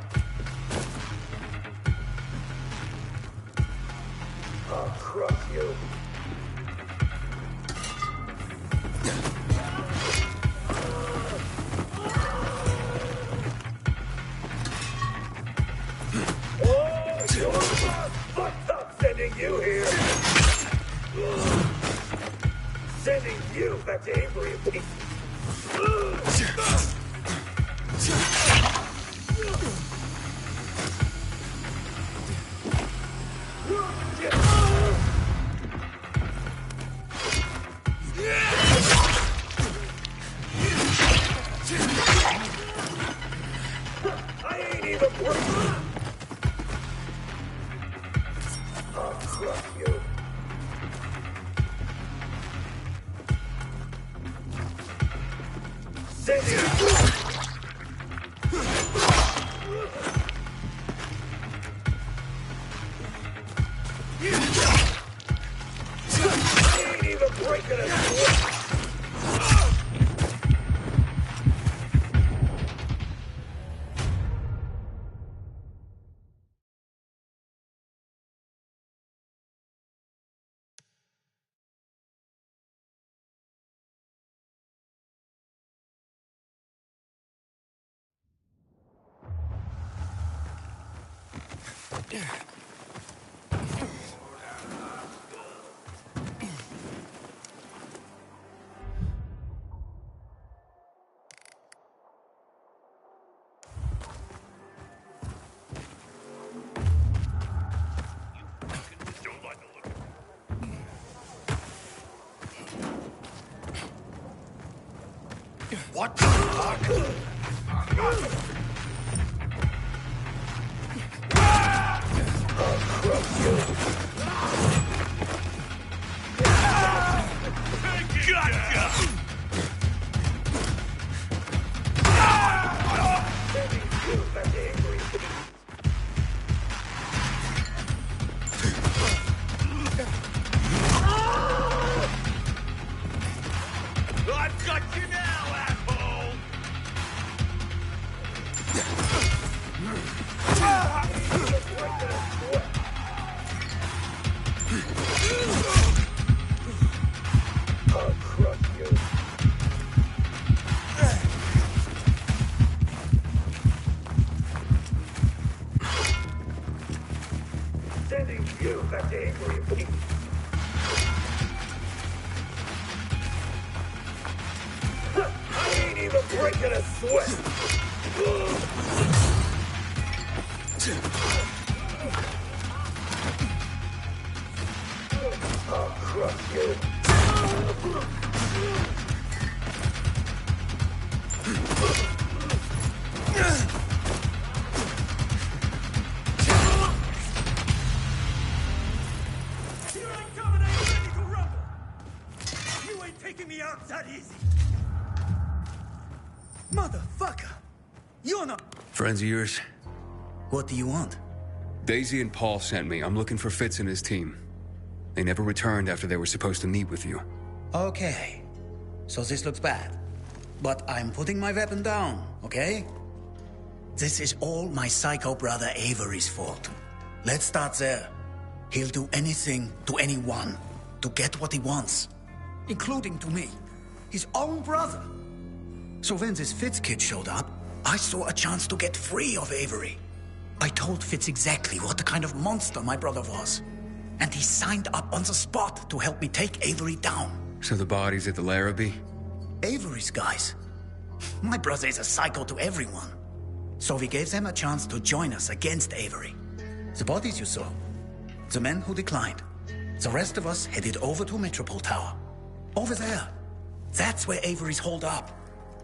I'll crush you. Oh, you're fucked up sending you here. Sending you back to Avery in peace. I ain't even breaking. I'll crush you. Send you. I ain't even breaking a sweat. What the fuck? I've got you now, asshole! I'll crush you. Sending you back to Avery, please. I ain't even breaking a sweat. I'll crush you. Here I come and I ain't ready to rumble. You ain't taking me out that easy. Motherfucker! You're not... Friends of yours? What do you want? Daisy and Paul sent me. I'm looking for Fitz and his team. They never returned after they were supposed to meet with you. Okay. So this looks bad. But I'm putting my weapon down, okay? This is all my psycho brother Avery's fault. Let's start there. He'll do anything to anyone to get what he wants. Including to me. His own brother. So when this Fitz kid showed up, I saw a chance to get free of Avery. I told Fitz exactly what the kind of monster my brother was. And he signed up on the spot to help me take Avery down. So the body's at the Larrabee? Avery's guys. My brother is a psycho to everyone. So we gave them a chance to join us against Avery. The bodies you saw. The men who declined. The rest of us headed over to Metropole Tower. Over there. That's where Avery's holed up.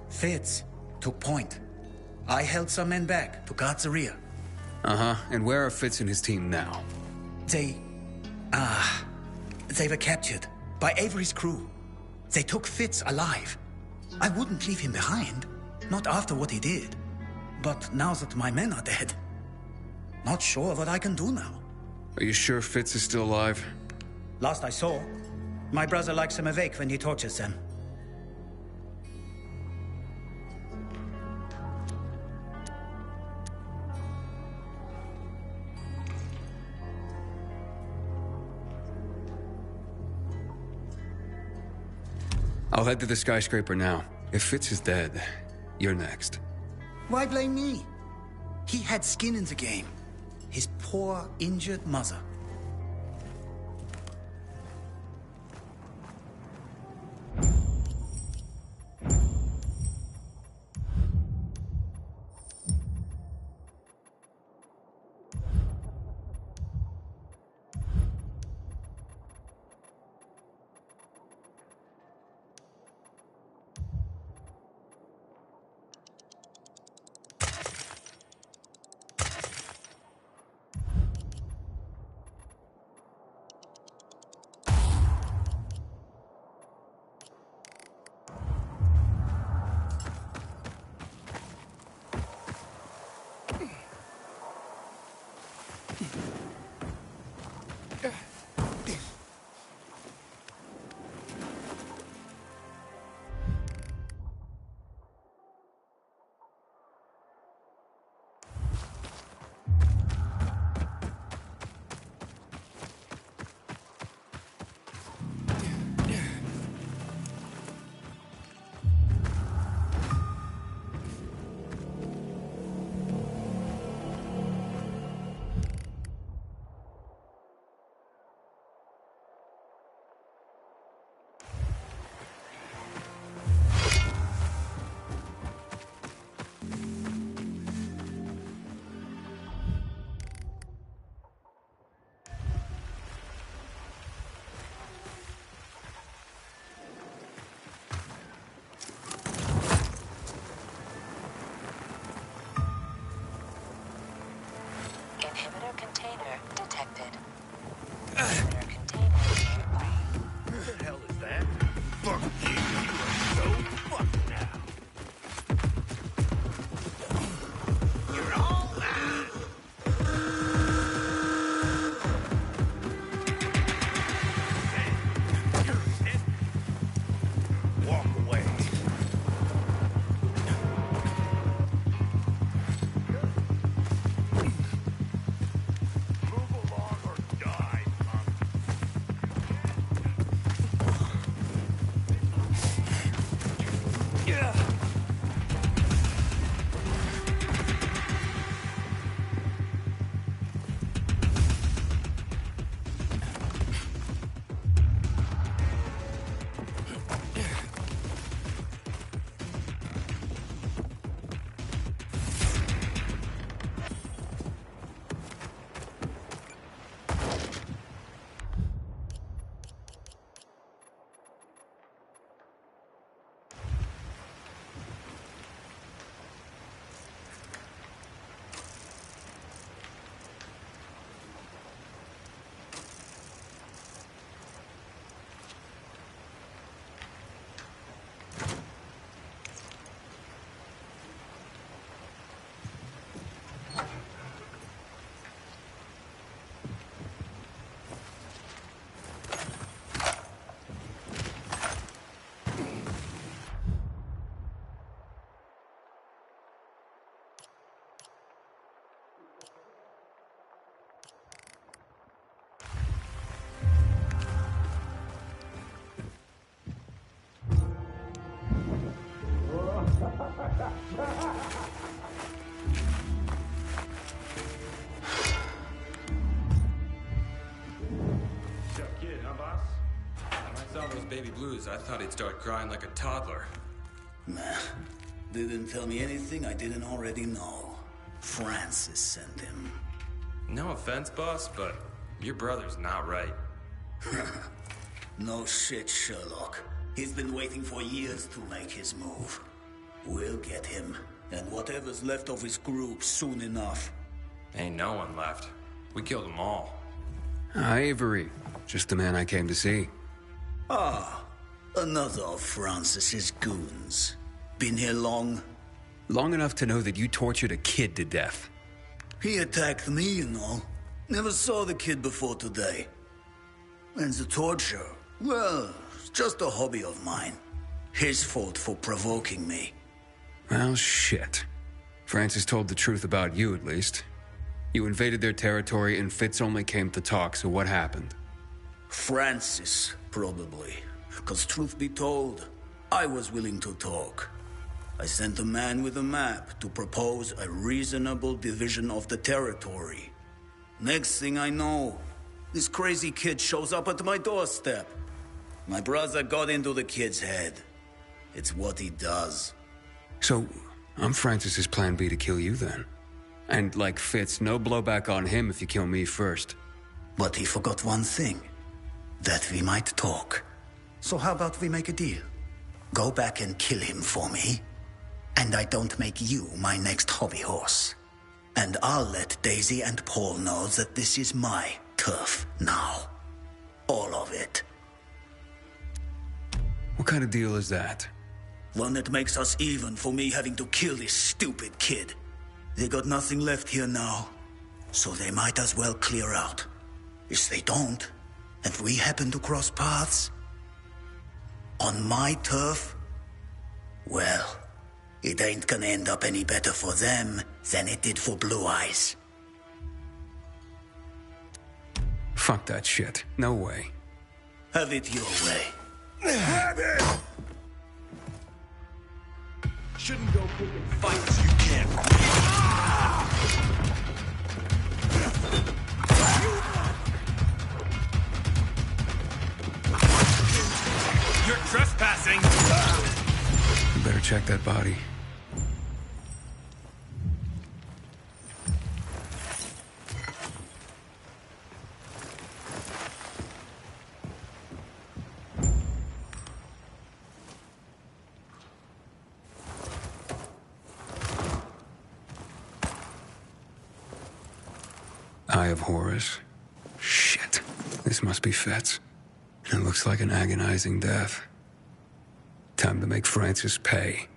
Fitz took point. I held some men back to guard the rear. Uh-huh. And where are Fitz and his team now? They were captured by Avery's crew. They took Fitz alive. I wouldn't leave him behind. Not after what he did. But now that my men are dead, not sure what I can do now. Are you sure Fitz is still alive? Last I saw, my brother likes them awake when he tortures them. I'll head to the skyscraper now. If Fitz is dead, you're next. Why blame me? He had skin in the game. His poor, injured mother. baby blues, I thought he'd start crying like a toddler. Nah. Didn't tell me anything I didn't already know. Francis sent him. No offense, boss, but your brother's not right. No shit, Sherlock. He's been waiting for years to make his move. We'll get him, and whatever's left of his group soon enough. Ain't no one left. We killed them all. Avery. Just the man I came to see. Ah, another of Francis's goons. Been here long? Long enough to know that you tortured a kid to death. He attacked me, you know. Never saw the kid before today. And the torture, well, it's just a hobby of mine. His fault for provoking me. Well, shit. Francis told the truth about you, at least. You invaded their territory and Fitz only came to talk, so what happened? Francis, probably. Because truth be told, I was willing to talk. I sent a man with a map to propose a reasonable division of the territory. Next thing I know, this crazy kid shows up at my doorstep. My brother got into the kid's head. It's what he does. So, I'm Francis's plan B to kill you then. And like Fitz, no blowback on him if you kill me first. But he forgot one thing. That we might talk. So how about we make a deal? Go back and kill him for me. And I don't make you my next hobby horse. And I'll let Daisy and Paul know that this is my turf now. All of it. What kind of deal is that? One that makes us even for me having to kill this stupid kid. They got nothing left here now, so they might as well clear out. If they don't, and we happen to cross paths, on my turf, well, it ain't gonna end up any better for them than it did for Blue Eyes. Fuck that shit. No way. Have it your way. Grab it! Shouldn't go picking fights you can't win. You're trespassing! You better check that body. Eye of Horus. Shit. This must be Fitz. It looks like an agonizing death. Time to make Francis pay.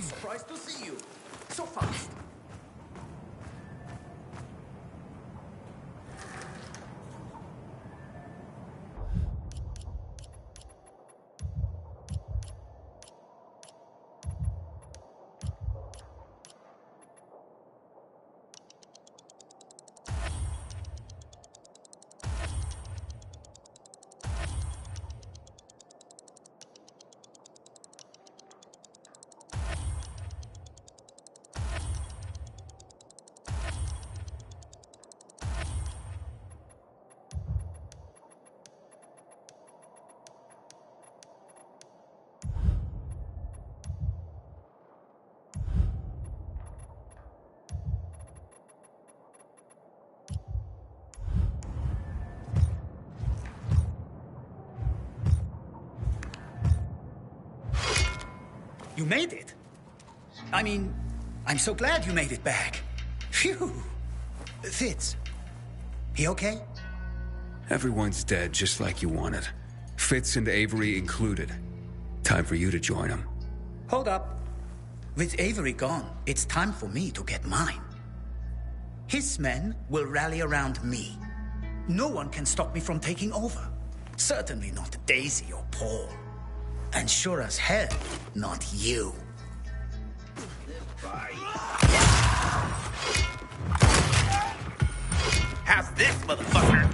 Surprised to see you. So fast. You made it. I mean, I'm so glad you made it back. Phew. Fitz, he okay? Everyone's dead just like you wanted. Fitz and Avery included. Time for you to join them. Hold up. With Avery gone, it's time for me to get mine. His men will rally around me. No one can stop me from taking over. Certainly not Daisy or Paul. And sure as hell, not you. How's this, motherfucker?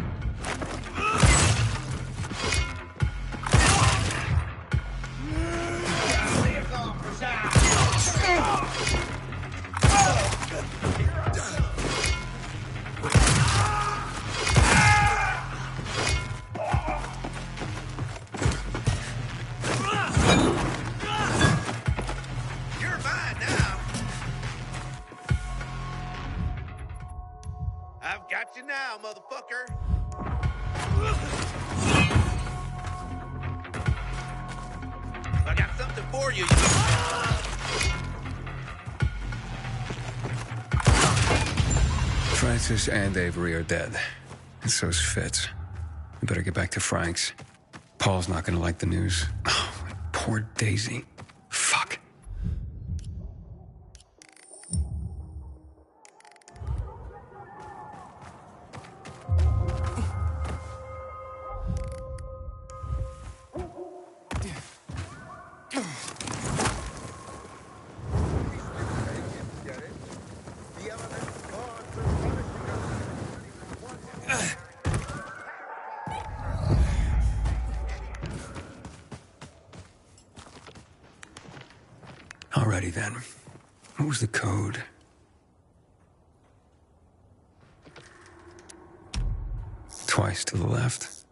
You're mine now. I've got you now, motherfucker. I got something for you. Francis and Avery are dead. And so's Fitz. We better get back to Frank's. Paul's not gonna like the news. Oh, poor Daisy. Fuck. Alrighty then. What was the code? Twice to the left.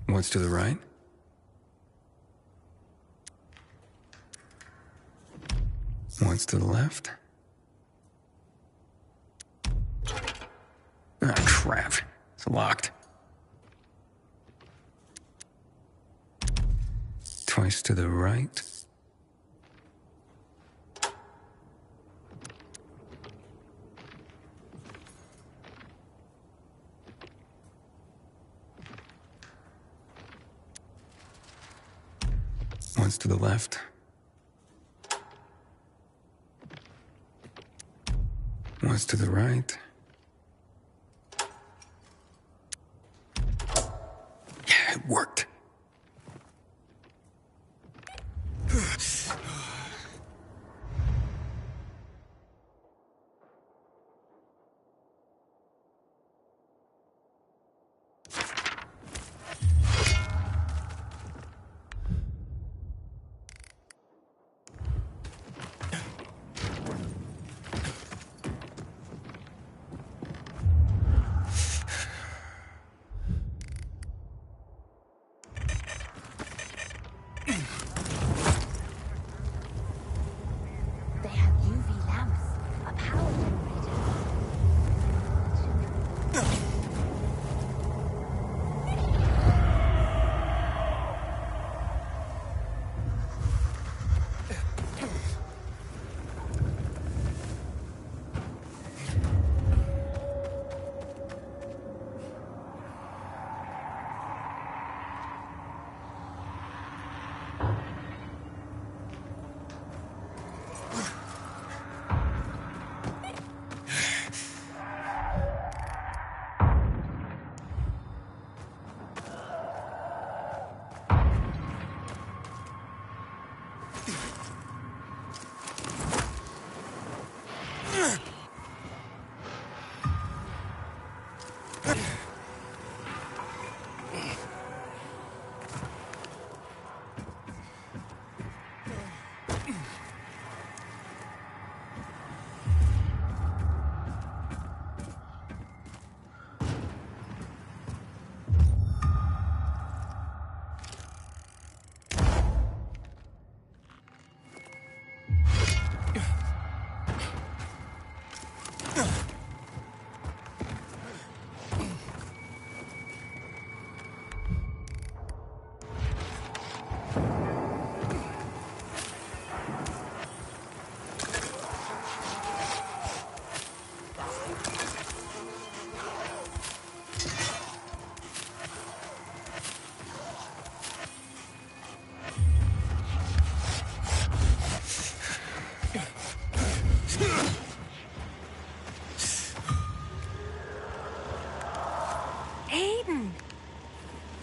Once to the right. Once to the left. Ah, crap. It's locked. Twice to the right. Once to the left. Once to the right. Yeah, it worked.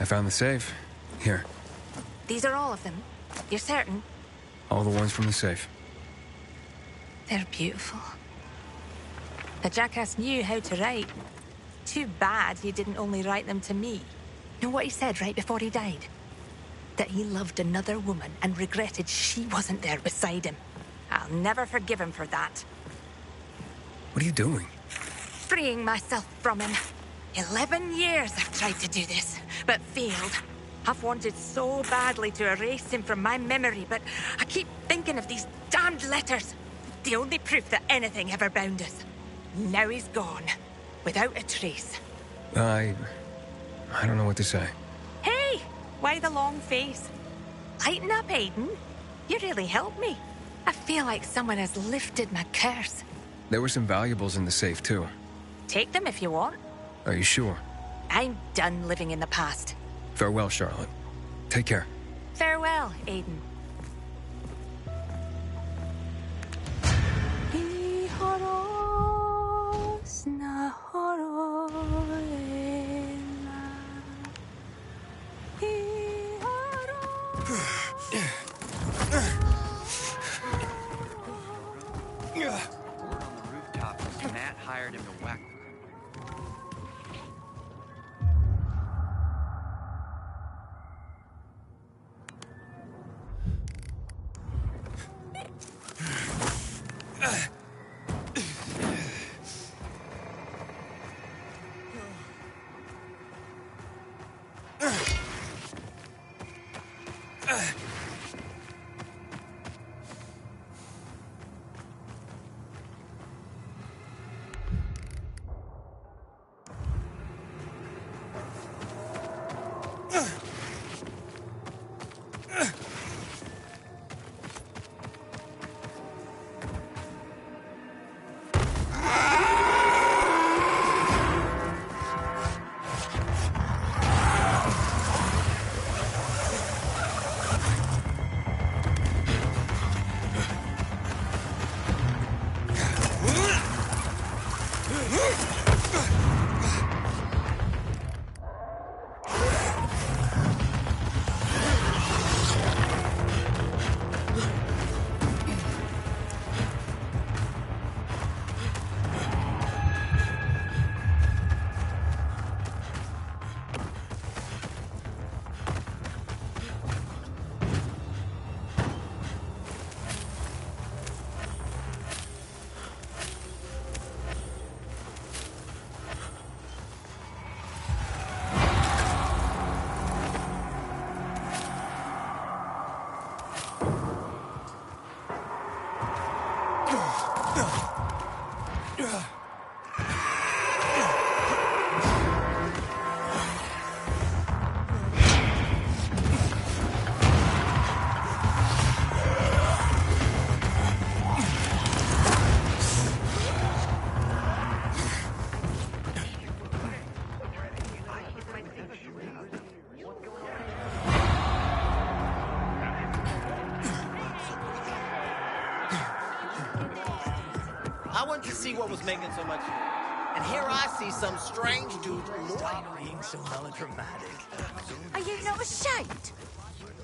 I found the safe. Here, These are all of them? You're certain? all the ones from the safe. They're beautiful. The jackass knew how to write. Too bad he didn't only write them to me. Know what he said right before he died? That he loved another woman and regretted she wasn't there beside him. I'll never forgive him for that. What are you doing? Freeing myself from him. 11 years I've tried to do this, but failed. I've wanted so badly to erase him from my memory, but I keep thinking of these damned letters. The only proof that anything ever bound us. Now he's gone, without a trace. I don't know what to say. Hey! Why the long face? Lighten up, Aiden. You really helped me. I feel like someone has lifted my curse. There were some valuables in the safe, too. Take them if you want. Are you sure? I'm done living in the past. Farewell, Charlotte. Take care. Farewell, Aiden. Word on the rooftop is Matt hired him to whack. I went to see what was making so much. And here I see some strange dude. Stop being so melodramatic. Are you not ashamed?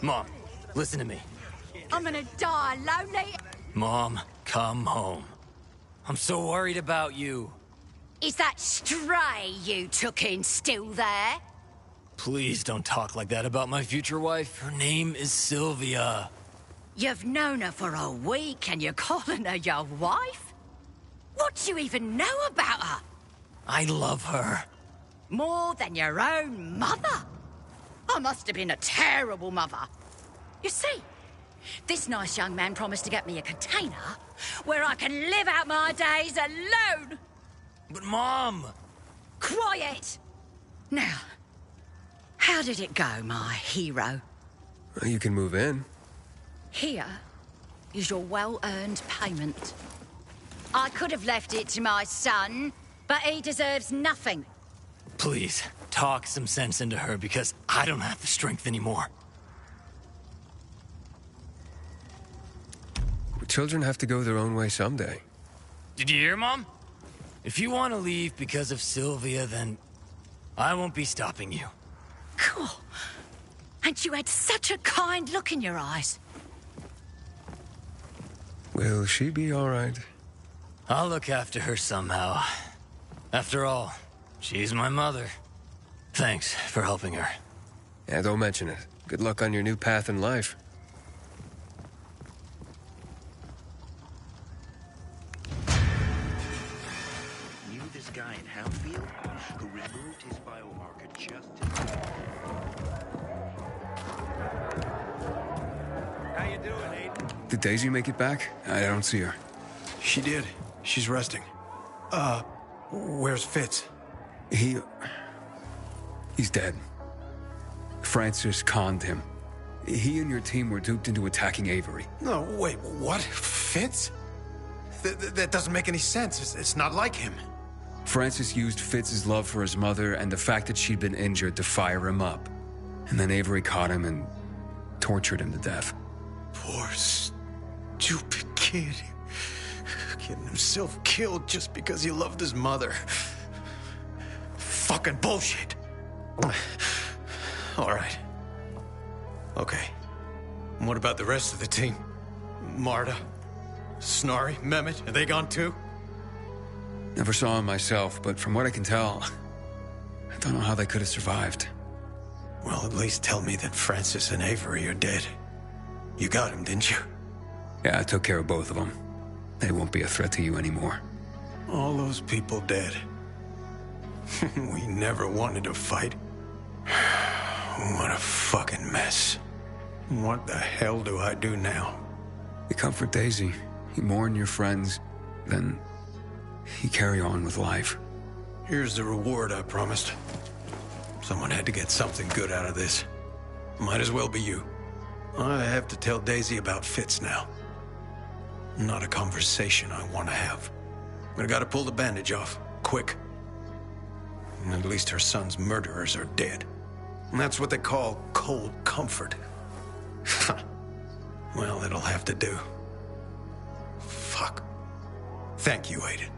Mom, listen to me. I'm gonna die lonely. Mom, come home. I'm so worried about you. Is that stray you took in still there? Please don't talk like that about my future wife. Her name is Sylvia. You've known her for a week and you're calling her your wife? What do you even know about her? I love her. More than your own mother? I must have been a terrible mother. You see, this nice young man promised to get me a container where I can live out my days alone. But Mom! Quiet! Now, how did it go, my hero? Well, you can move in. Here is your well-earned payment. I could have left it to my son, but he deserves nothing. Please, talk some sense into her because I don't have the strength anymore. Children have to go their own way someday. Did you hear, Mom? If you want to leave because of Sylvia, then I won't be stopping you. Cool. And you had such a kind look in your eyes. Will she be all right? I'll look after her somehow. After all, she's my mother. Thanks for helping her. Yeah, don't mention it. Good luck on your new path in life. Knew this guy in Houndfield who removed his biomarker just to... How you doing, Aiden? Did Daisy make it back? I don't see her. She did. She's resting. Where's Fitz? He's dead. Francis conned him. He and your team were duped into attacking Avery. No, wait, what? Fitz? That doesn't make any sense. It's not like him. Francis used Fitz's love for his mother and the fact that she'd been injured to fire him up. And then Avery caught him and tortured him to death. Poor, stupid kid. Getting himself killed just because he loved his mother. Fucking bullshit. All right. Okay. And what about the rest of the team? Marta? Snarry? Mehmet? Are they gone too? Never saw him myself, but from what I can tell, I don't know how they could have survived. Well, at least tell me that Francis and Avery are dead. You got him, didn't you? Yeah, I took care of both of them. They won't be a threat to you anymore. All those people dead. We never wanted to fight. What a fucking mess. What the hell do I do now? You comfort Daisy. You mourn your friends. Then you carry on with life. Here's the reward I promised. Someone had to get something good out of this. Might as well be you. I have to tell Daisy about Fitz now. Not a conversation I want to have. But I gotta pull the bandage off. Quick. And at least her son's murderers are dead. And that's what they call cold comfort. Well, it'll have to do. Fuck. Thank you, Aiden.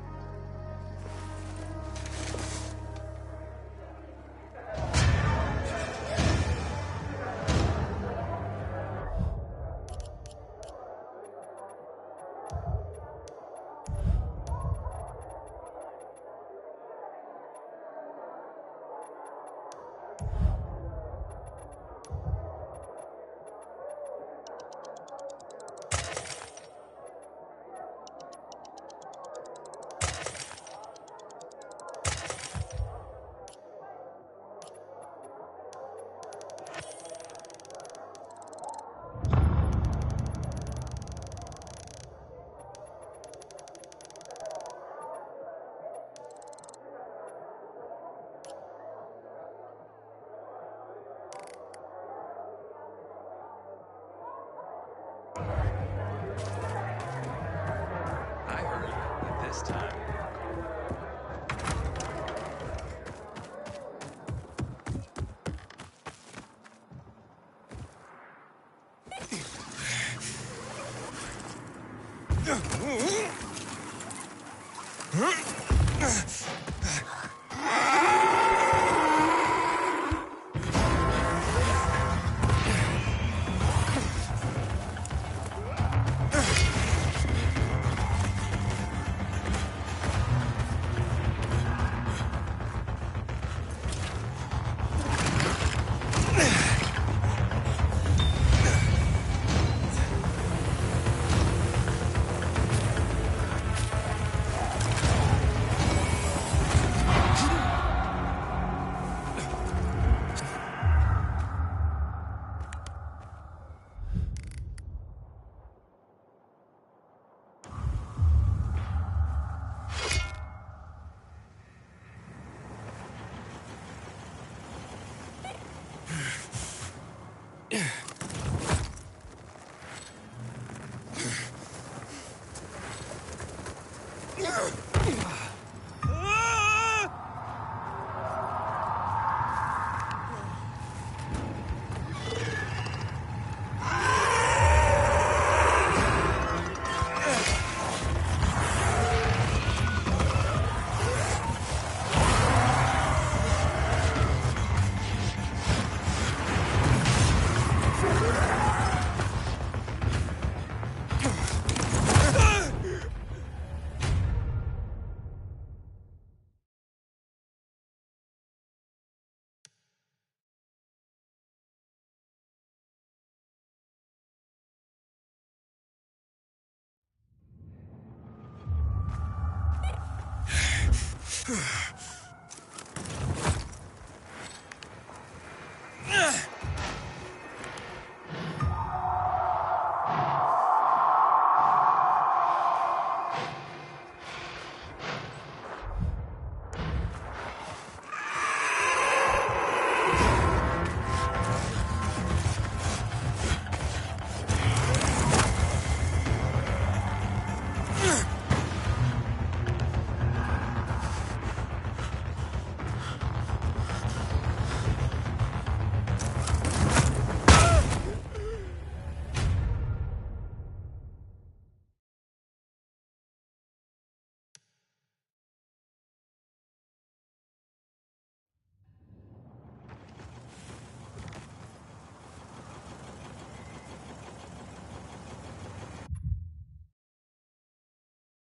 I heard that this time.